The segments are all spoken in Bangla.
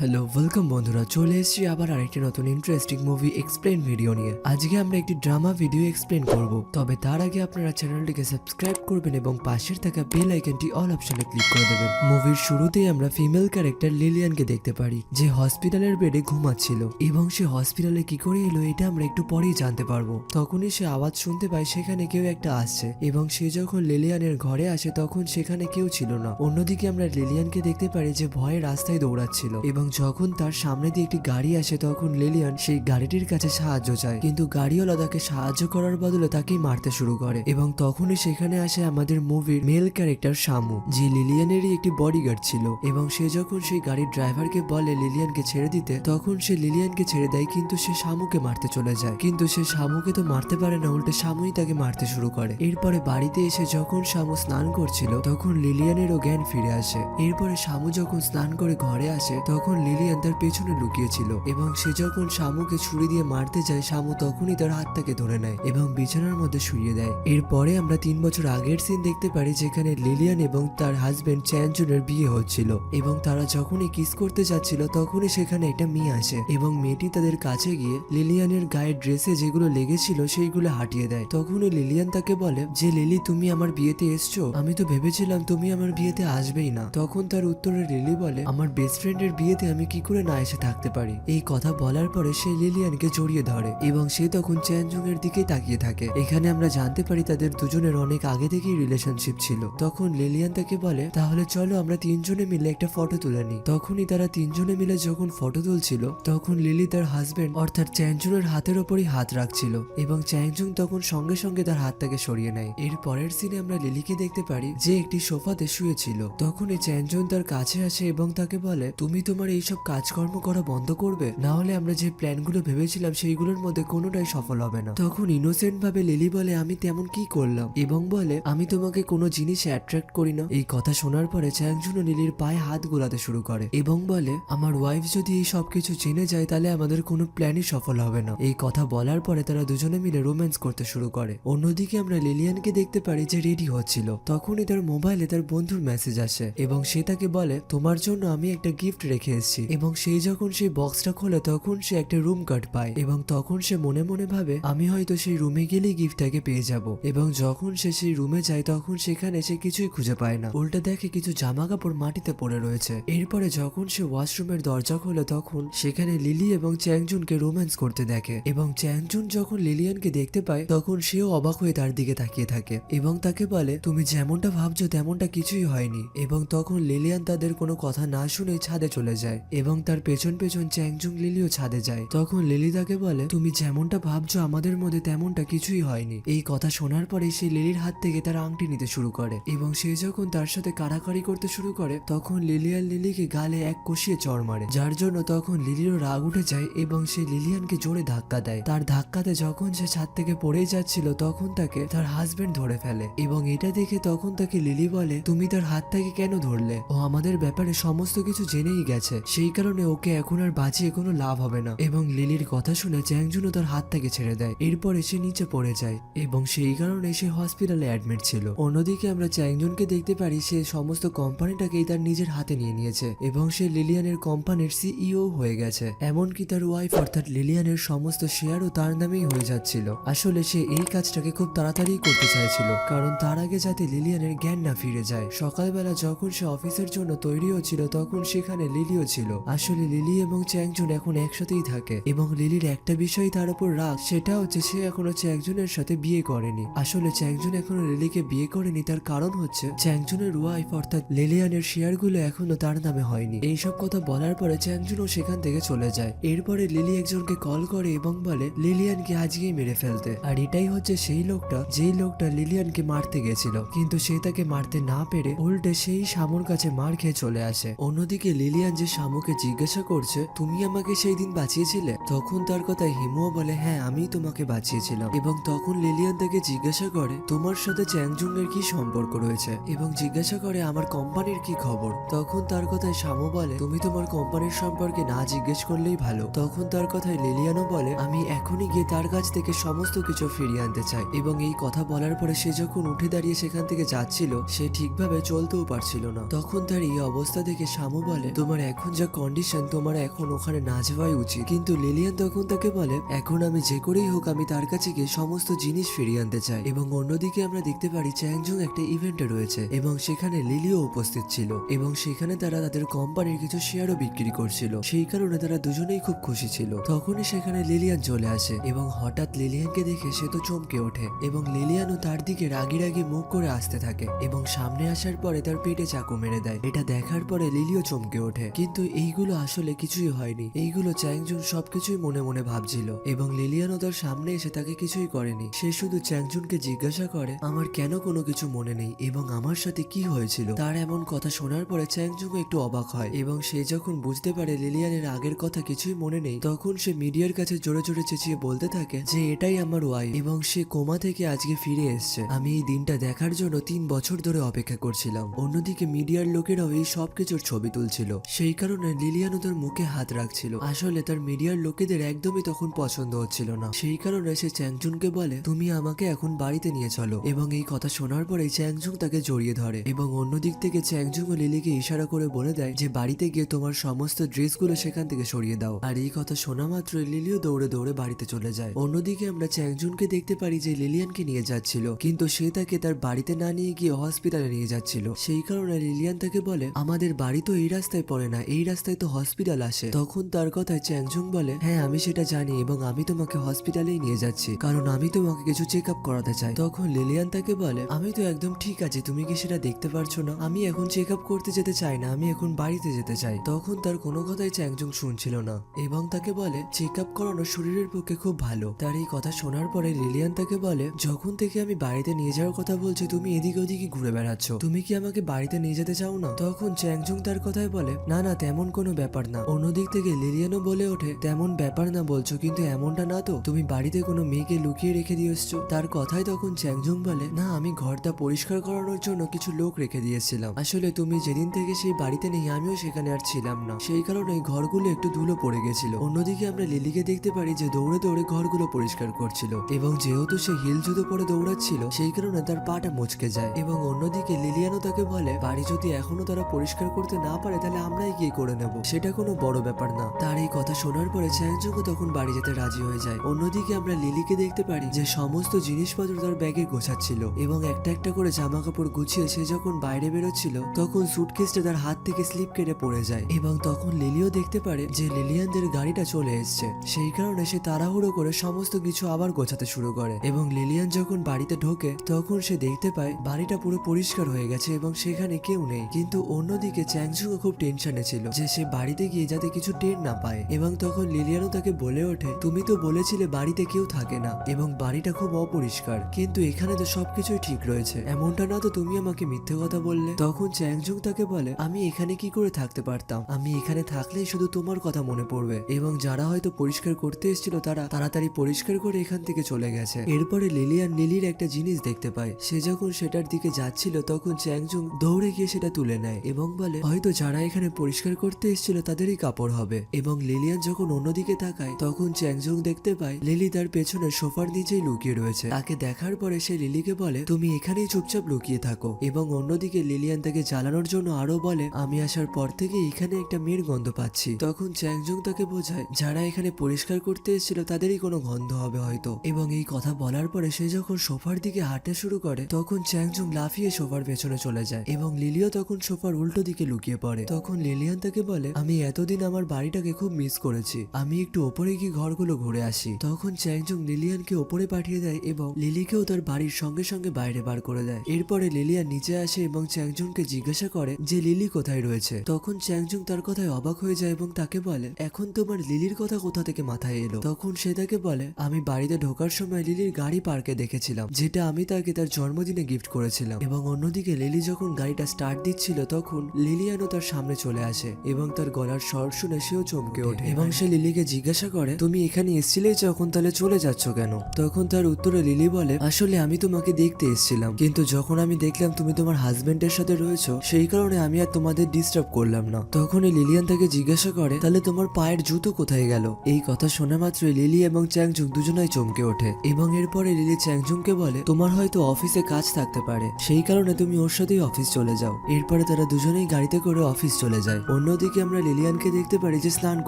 হ্যালো ওয়েলকাম বন্ধুরা, চলে এসেছি আবার আরেকটি নতুন ইন্টারেস্টিং মুভি এক্সপ্লেন ভিডিও নিয়ে। আজকে আমরা একটি ড্রামা ভিডিও এক্সপ্লেন করব, তবে তার আগে আপনারা চ্যানেলটিকে সাবস্ক্রাইব করবেন এবং পাশের থাকা বেল আইকনটি অল অপশনে ক্লিক করে দেবেন। মুভির শুরুতেই আমরা ফিমেল ক্যারেক্টার লিলিয়ানকে দেখতে পারি, যে হসপিটালের বেডে ঘুমাচ্ছিল এবং সে হসপিটালে কি করে এলো এটা আমরা একটু পরেই জানতে পারবো। তখনই সে আওয়াজ শুনতে পায় সেখানে কেউ একটা আসছে এবং সে যখন লিলিয়ানের ঘরে আসে তখন সেখানে কেউ ছিল না। অন্যদিকে আমরা লিলিয়ানকে দেখতে পারি যে ভয়ে রাস্তায় দৌড়াচ্ছিল এবং যখন তার সামনে দিয়ে একটি গাড়ি আসে তখন লিলিয়ান সেই গাড়িটির কাছে সাহায্য চায়, কিন্তু গাড়িওয়ালা তাকে সাহায্য করার বদলে তাকেই মারতে শুরু করে এবং তখনই সেখানে আসে আমাদের মুভির মেল ক্যারেক্টার শামু, যে লিলিয়ানেরই একটি বডিগার্ড ছিল এবং সে যখন সেই গাড়ির ড্রাইভারকে বলে লিলিয়ানকে ছেড়ে দিতে তখন সে লিলিয়ানকে ছেড়ে দেয়, কিন্তু সে শামুকে মারতে চলে যায়। কিন্তু সে শামুকে তো মারতে পারে না, উল্টে শামুই তাকে মারতে শুরু করে। এরপরে বাড়িতে এসে যখন শামু স্নান করছিল তখন লিলিয়ানেরও জ্ঞান ফিরে আসে। এরপরে শামু যখন স্নান করে ঘরে আসে তখন লিলিয়ান তার পেছনে লুকিয়েছিল এবং সে যখন শামুকে ছুরি দিয়ে মারতে যায় শামু তখনই তার হাতটাকে ধরে নেয় এবং বিছানার মধ্যে শুইয়ে দেয়। এরপরে আমরা 3 বছর আগের সিন দেখতে পারি, যেখানে লিলিয়ান এবং তার হাজবেন্ড চ্যানজুনের বিয়ে হচ্ছিল এবং তারা যখনই কিস করতে যাচ্ছিল তখনই সেখানে একটা মেয়ে আসে এবং মেয়েটি তাদের কাছে গিয়ে লিলিয়ানের গায়ের ড্রেসে যেগুলো লেগেছিল সেইগুলো হাটিয়ে দেয়। তখনই লিলিয়ান তাকে বলে যে লিলি, তুমি আমার বিয়েতে এসছো, আমি তো ভেবেছিলাম তুমি আমার বিয়েতে আসবেই না। তখন তার উত্তরে লিলি বলে, আমার বেস্ট ফ্রেন্ডের বিয়েতে আমি কি করে না এসে থাকতে পারি। এই কথা বলার পরে সে লিলিয়ানকে জড়িয়ে ধরে এবং সে তখন চ্যানজুং এর দিকে তাকিয়ে থাকে। এখানে আমরা জানতে পারি তাদের দুজনের অনেক আগে থেকেই রিলেশনশিপ ছিল। তখন লিলিয়ান তাকে বলে, তাহলে চলো আমরা 3 জনে মিলে একটা ফটো তুলে নিই। তখনই তারা 3 জনে মিলে যখন ফটো তুলছিল তখন লিলি তার হাজবেন্ড অর্থাৎ চ্যানজুং এর হাতের ওপরই হাত রাখছিল এবং চ্যানজুং তখন সঙ্গে সঙ্গে তার হাতটাকে সরিয়ে নেয়। এর পরের সিনে আমরা লিলিকে দেখতে পারি যে একটি সোফাতে শুয়েছিল। তখনই চ্যানজুং তার কাছে আসে এবং তাকে বলে, তুমি তোমার এইসব কাজকর্ম করা বন্ধ করবে, না হলে আমরা যে প্ল্যানগুলো ভেবেছিলাম সেইগুলোর মধ্যে কোনোটাই সফল হবে না। তখন ইনোসেন্ট ভাবে লিলি বলে, আমি তেমন কি করলাম, এবং বলে, আমি তোমাকে কোনো জিনিসে অ্যাট্রাক্ট করি না। এই কথা শোনার পরে চ্যাংজুন লিলির পায়ে হাত গোলাতে শুরু করে এবং বলে, আমার ওয়াইফ যদি এই সবকিছু জেনে যায় তাহলে আমাদের কোনো প্ল্যানই সফল হবে না। এই কথা বলার পরে তারা দুজনে মিলে রোম্যান্স করতে শুরু করে। অন্যদিকে আমরা লিলিয়ানকে দেখতে পারি যে রেডি হচ্ছিল। তখনই তার মোবাইলে তার বন্ধুর মেসেজ আসে এবং সে তাকে বলে, তোমার জন্য আমি একটা গিফট রেখে এসেছি। এবং সেই যখন সেই বক্সটা খোলে তখন সে একটা রুম কার্ড পায় এবং তখন সে মনে মনে ভাবে, আমি হয়তো সেই রুমে গেলেই গিফটটাকে পেয়ে যাব। এবং যখন সে সেই রুমে যায় তখন সেখানে সে কিছুই খুঁজে পায় না, উল্টা দেখে কিছু জামা কাপড় মাটিতে পড়ে রয়েছে। এরপরে যখন সে ওয়াশরুমের দরজা খোলে তখন সেখানে লিলি এবং চ্যাংজুনকে রোম্যান্স করতে দেখে এবং চ্যাংজুন যখন লিলিয়ানকে দেখতে পায় তখন সেও অবাক হয়ে তার দিকে তাকিয়ে থাকে এবং তাকে বলে, তুমি যেমনটা ভাবছো তেমনটা কিছুই হয়নি। এবং তখন লিলিয়ান তাদের কোনো কথা না শুনে ছাদে চলে যায় এবং তার পেছন পেছন চ্যাংজুং লিলিও ছাদে যায়। তখন লিলি তাকে বলে, তুমি যেমনটা ভাবছো আমাদের মধ্যে তেমনটা কিছুই হয়নি। এই কথা শোনার পরে সে লিলির হাত থেকে তার আংটি নিতে শুরু করে এবং সে যখন তার সাথে কাড়াকাড়ি করতে শুরু করে তখন লিলিয়ান লিলিকে গালে এক কষিয়ে চড় মারে, যার জন্য তখন লিলিরও রাগ উঠে যায় এবং সে লিলিয়ানকে জোরে ধাক্কা দেয়। তার ধাক্কাতে যখন সে ছাদ থেকে পড়েই যাচ্ছিল তখন তাকে তার হাজবেন্ড ধরে ফেলে এবং এটা দেখে তখন তাকে লিলি বলে, তুমি তার হাতটাকে কেন ধরলে, ও আমাদের ব্যাপারে সমস্ত কিছু জেনেই গেছে, সেই কারণে ওকে এখন আর বাঁচিয়ে কোনো লাভ হবে না। এবং লিলির কথা শুনে চ্যাংজুনও তার হাতটাকে ছেড়ে দেয়। এরপরে সে নিচে পড়ে যায় এবং সেই কারণে সে হসপিটালে অ্যাডমিট ছিল। অন্যদিকে আমরা চ্যাংজুনকে দেখতে পারি সে সমস্ত কোম্পানিটাকেই তার নিজের হাতে নিয়ে নিয়েছে এবং সে লিলিয়ানের কোম্পানির সিইও হয়ে গেছে। এমনকি তার ওয়াইফ অর্থাৎ লিলিয়ানের সমস্ত শেয়ারও তার নামেই হয়ে যাচ্ছিল। আসলে সে এই কাজটাকে খুব তাড়াতাড়ি করতে চাইছিল, কারণ তার আগে যাতে লিলিয়ানের জ্ঞান না ফিরে যায়। সকালবেলা যখন সে অফিসের জন্য তৈরি হচ্ছিল তখন সেখানে লিলিও ছিল। আসলে লিলি এবং চ্যাংজুন এখন একসাথেই থাকে এবং লিলির একটা বিষয় তার উপর রাগ, সেটা হচ্ছে সে এখনো চ্যাংজুনের সাথে বিয়ে করেনি। আসলে চ্যাংজুন এখনো লিলিকে বিয়ে করেনি, তার কারণ হচ্ছে চ্যাংজুনের ওয়াইফ অর্থাৎ লিলিয়ানের শেয়ারগুলো এখনো তার নামে হয়নি। এইসব কথা বলার পরে চ্যাংজুনও সেখান থেকে চলে যায়। এরপরে লিলি একজনকে কল করে এবং বলে লিলিয়ানকে আজকেই মেরে ফেলতে। আর এটাই হচ্ছে সেই লোকটা যেই লোকটা লিলিয়ানকে মারতে গেছিল, কিন্তু সে তাকে মারতে না পেরে উল্টে সেই শামুর কাছে মার খেয়ে চলে আসে। অন্যদিকে লিলিয়ান যে শামুকে জিজ্ঞাসা করছে, তুমি আমাকে সেই দিন বাঁচিয়েছিলে, তখন তার কথায় হিমুও বলে, হ্যাঁ আমি তোমাকে বাঁচিয়েছিলাম। এবং তখন লিলিয়ান তাকে জিজ্ঞাসা করে, তোমার সাথে চ্যাংজুং এর কি সম্পর্ক রয়েছে, এবং জিজ্ঞাসা করে আমার কোম্পানির কি খবর। তখন তার কথায় শামু বলে, তুমি তোমার কোম্পানির সম্পর্কে না জিজ্ঞেস করলেই ভালো। তখন তার কথায় লিলিয়ানও বলে, আমি এখনই গিয়ে তার কাছ থেকে সমস্ত কিছু ফিরিয়ে আনতে চাই। এবং এই কথা বলার পরে সে যখন উঠে দাঁড়িয়ে সেখান থেকে যাচ্ছিল সে ঠিকভাবে চলতেও পারছিল না। তখন তার এই অবস্থা দেখে শামু বলে, তোমার এখন এখন যা কন্ডিশন তোমার এখন ওখানে না যাওয়াই উচিত। কিন্তু লিলিয়ান তখন তাকে বলে এখন আমি যে করেই হোক আমি তার কাছে গিয়ে সমস্ত জিনিস ফিরিয়ে আনতে চাই। এবং অন্যদিকে আমরা দেখতে পারি চ্যাংজং একটা ইভেন্টে রয়েছে এবং সেখানে লিলিও উপস্থিত ছিল এবং সেখানে তারা তাদের কোম্পানির কিছু শেয়ারও বিক্রি করছিল, সেই কারণে তারা দুজনেই খুব খুশি ছিল। তখনই সেখানে লিলিয়ান চলে আসে এবং হঠাৎ লিলিয়ানকে দেখে সে তো চমকে ওঠে এবং লিলিয়ানও তার দিকে রাগি রাগি মুখ করে আসতে থাকে এবং সামনে আসার পরে তার পেটে চাকু মেরে দেয়। এটা দেখার পরে লিলিও চমকে ওঠে, কিন্তু এইগুলো আসলে কিছুই হয়নি, এইগুলো চ্যাংজুন সবকিছুই মনে মনে ভাবছিল এবং লিলিয়ানও তার সামনে এসে তাকে কিছুই করেনি। সে শুধু চ্যাংজুনকে জিজ্ঞাসা করে আমার কেন কোনো কিছু মনে নেই এবং আমার সাথে কি হয়েছিল। তার এমন কথা শোনার পরে চ্যাংজুং একটু অবাক হয় এবং সে যখন বুঝতে পারে লিলিয়ানের আগের কথা কিছুই মনে নেই তখন সে মিডিয়ার কাছে জোরে জোরে চেঁচিয়ে বলতে থাকে যে এটাই আমার ওয়াইফ এবং সে কোমা থেকে আজকে ফিরে এসছে। আমি এই দিনটা দেখার জন্য 3 বছর ধরে অপেক্ষা করছিলাম। অন্যদিকে মিডিয়ার লোকেরাও এই সবকিছুর ছবি তুলছিল, সেই কারণে লিলিয়ানও তার মুখে হাত রাখছিল। আসলে তার মিডিয়ার লোকেদের একদমই তখন পছন্দ হচ্ছিল না, সেই কারণে সে চ্যাংজুনকে বলে তুমি আমাকে এখন বাড়িতে নিয়ে চলো। এবং এই কথা শোনার পরে চ্যাংজুং তাকে জড়িয়ে ধরে এবং অন্যদিক থেকে চ্যাংজুং ও লিলিকে ইশারা করে বলে দেয় যে বাড়িতে গিয়ে তোমার সমস্ত ড্রেসগুলো সেখান থেকে সরিয়ে দাও। আর এই কথা শোনা মাত্র লিলিও দৌড়ে দৌড়ে বাড়িতে চলে যায়। অন্যদিকে আমরা চ্যাংজুনকে দেখতে পারি যে লিলিয়ানকে নিয়ে যাচ্ছিল, কিন্তু সে তাকে তার বাড়িতে না নিয়ে গিয়ে হসপিটালে নিয়ে যাচ্ছিল। সেই কারণে লিলিয়ান তাকে বলে আমাদের বাড়ি তো এই রাস্তায় পড়ে না, এই রাস্তায় তো হসপিটাল আসে। তখন তার কথায় চ্যাংজুং বলে হ্যাঁ আমি সেটা জানি এবং আমি তোমাকে হসপিটালেই নিয়ে যাচ্ছি কারণ আমি তোমাকে কিছু চেক আপ করাতে চাই। তখন লিলিয়ান তাকে বলে আমি তো একদম ঠিক আছে, তুমি কি সেটা দেখতে পারছো না? আমি এখন চেক আপ করতে যেতে চাই না, আমি এখন বাড়িতে যেতে চাই। তখন তার কোনো কথাই চ্যাংজুং শুনছিল না এবং তাকে বলে চেক আপ করানো শরীরের পক্ষে খুব ভালো। তার এই কথা শোনার পরে লিলিয়ান তাকে বলে যখন থেকে আমি বাড়িতে নিয়ে যাওয়ার কথা বলছি তুমি এদিকে ওদিকে ঘুরে বেড়াচ্ছ, তুমি কি আমাকে বাড়িতে নিয়ে যেতে চাও না? তখন চ্যাংজুং তার কথায় বলে না না তেমন কোনো ব্যাপার না। অন্যদিক থেকে লিলিয়ানও বলে ওঠে তেমন ব্যাপার না বলছো, কিন্তু এমনটা না তো তুমি বাড়িতে কোনো মেয়েকে লুকিয়ে রেখে দিয়ে এসছো? তার কথায় তখন চ্যাংজুং বলে না আমি ঘরটা পরিষ্কার করানোর জন্য কিছু লোক রেখে দিয়েছিলাম, আসলে তুমি যেদিন থেকে সেই বাড়িতে নেই আমিও সেখানে আর ছিলাম না, সেই কারণে ঘরগুলো একটু ধুলো পড়ে গেছিল। অন্যদিকে আমরা লিলিকে দেখতে পারি যে দৌড়ে দৌড়ে ঘরগুলো পরিষ্কার করছিল এবং যেহেতু সে হিল জুতো পরে দৌড়াচ্ছিল সেই কারণে তার পাটা মুচকে যায়। এবং অন্যদিকে লিলিয়ানও তাকে বলে বাড়ি যদি এখনো তারা পরিষ্কার করতে না পারে তাহলে আমরাই গিয়ে করে নেব, সেটা কোনো বড় ব্যাপার না। তার এই কথা শোনার পরে চ্যাংজুংও তখন বাড়ি যেতে রাজি হয়ে যায়। অন্যদিকে আমরা লিলিকে দেখতে পারি যে সমস্ত জিনিসপত্র তার ব্যাগে গোছাচ্ছিল এবং একটা একটা করে জামা কাপড় গুছিয়ে সে যখন বাইরে বেরোচ্ছিল তখন সুটকেসটা তার হাত থেকে স্লিপ কেটে পড়ে যায় এবং তখন লিলিও দেখতে পারে যে লিলিয়ানদের গাড়িটা চলে এসছে, সেই কারণে সে তাড়াহুড়ো করে সমস্ত কিছু আবার গোছাতে শুরু করে। এবং লিলিয়ান যখন বাড়িতে ঢোকে তখন সে দেখতে পায় বাড়িটা পুরো পরিষ্কার হয়ে গেছে এবং সেখানে কেউ নেই। কিন্তু অন্যদিকে চ্যাংজুংও খুব টেনশনে ছিল যে সে বাড়িতে গিয়ে যাতে কিছু টের না পায়। এবং তখন লিলিয়ানও তাকে বলে ওঠে তুমি তো বলেছিলে বাড়িতে কেউ থাকে না এবং বাড়িটা খুব অপরিষ্কার, কিন্তু এখানে তো সবকিছুই ঠিক রয়েছে, এমনটা না তো তুমি আমাকে মিথ্যে কথা বললে? তখন চ্যাংজুং তাকে বলে আমি এখানে কি করে থাকতে পারতাম, আমি এখানে থাকলেই শুধু তোমার কথা মনে পড়বে এবং যারা হয়তো পরিষ্কার করতে এসেছিল তারা তাড়াতাড়ি পরিষ্কার করে এখান থেকে চলে গেছে। এরপরে লিলিয়ান লিলির একটা জিনিস দেখতে পায়, সে যখন সেটার দিকে যাচ্ছিল তখন চ্যাংজুং দৌড়ে গিয়ে সেটা তুলে নেয় এবং বলে হয়তো যারা এখানে পরিষ্কার করতে এসেছিল তাদেরই কাপড় হবে। এবং লিলিয়ান যখন অন্যদিকে তাকায় তখন চ্যাংজুং দেখতে পায় লিলি তার পেছনে সোফার নিচেই লুকিয়ে রয়েছে। তাকে দেখার পরে সে লিলিকে বলে তুমি এখানেই চুপচাপ লুকিয়ে থাকো। এবং অন্যদিকে লিলিয়ান তাকে জ্বালানোর জন্য আরো বলে আমি আসার পর থেকে এখানে একটা মেয়ের গন্ধ পাচ্ছি। তখন চ্যাংজুং তাকে বোঝায় যারা এখানে পরিষ্কার করতে এসেছিল তাদেরই কোনো গন্ধ হবে হয়তো। এবং এই কথা বলার পরে সে যখন সোফার দিকে হাঁটতে শুরু করে তখন চ্যাংজুং লাফিয়ে সোফার পেছনে চলে যায় এবং লিলিও তখন সোফার উল্টো দিকে লুকিয়ে পড়ে। তখন লিলিয়ান তাকে বলে আমি এতদিন আমার বাড়িটাকে খুব মিস করেছি, আমি একটু ওপরে গিয়ে ঘরগুলো ঘুরে আসি। তখন চ্যাংজুং লিলিয়ানকে ওপরে পাঠিয়ে দেয় এবং লিলিকেও তার বাড়ির সঙ্গে সঙ্গে বাইরে বার করে দেয়। এরপরে লিলিয়ান নিচে আসে এবং চ্যাংজুংকে জিজ্ঞাসা করে যে লিলি কোথায় রয়েছে। তখন চ্যাংজুং তার কথায় অবাক হয়ে যায় এবং তাকে বলে এখন তোমার লিলির কথা কোথা থেকে মাথায় এলো? তখন সে তাকে বলে আমি বাড়িতে ঢোকার সময় লিলির গাড়ি পার্কে দেখেছিলাম, যেটা আমি তাকে তার জন্মদিনে গিফট করেছিলাম। এবং অন্যদিকে লিলি যখন গাড়িটা স্টার্ট দিচ্ছিল তখন লিলিয়ানও তার সামনে চলে আসে এবং তার গলার স্বর শুনে সেও চমকে ওঠে এবং সে লিলিকে জিজ্ঞাসা করে তুমি এখানে এসেছিলেই যখন তাহলে চলে যাচ্ছ কেন? তখন তার উত্তরে লিলি বলে আসলে আমি তোমাকে দেখতে এসেছিলাম, কিন্তু যখন আমি দেখলাম তুমি তোমার হাজবেন্ডের সাথে রয়েছো সেই কারণে আমি আর তোমাদের ডিস্টার্ব করলাম না। তখনই লিলিয়ান তাকে জিজ্ঞাসা করে তাহলে তোমার পায়ের জুতো কোথায় গেল? এই কথা শোনা মাত্রই লিলি এবং চ্যাংজুং দুজনাই চমকে ওঠে এবং এরপরে লিলি চ্যাংজুংকে বলে তোমার হয়তো অফিসে কাজ থাকতে পারে, সেই কারণে তুমি ওর সাথেই অফিস চলে যাও। এরপরে তারা দুজনেই গাড়িতে করে অফিস চলে যায়। অন্যদিকে আমরা লিলিয়ানকে দেখতে পারি যে স্নান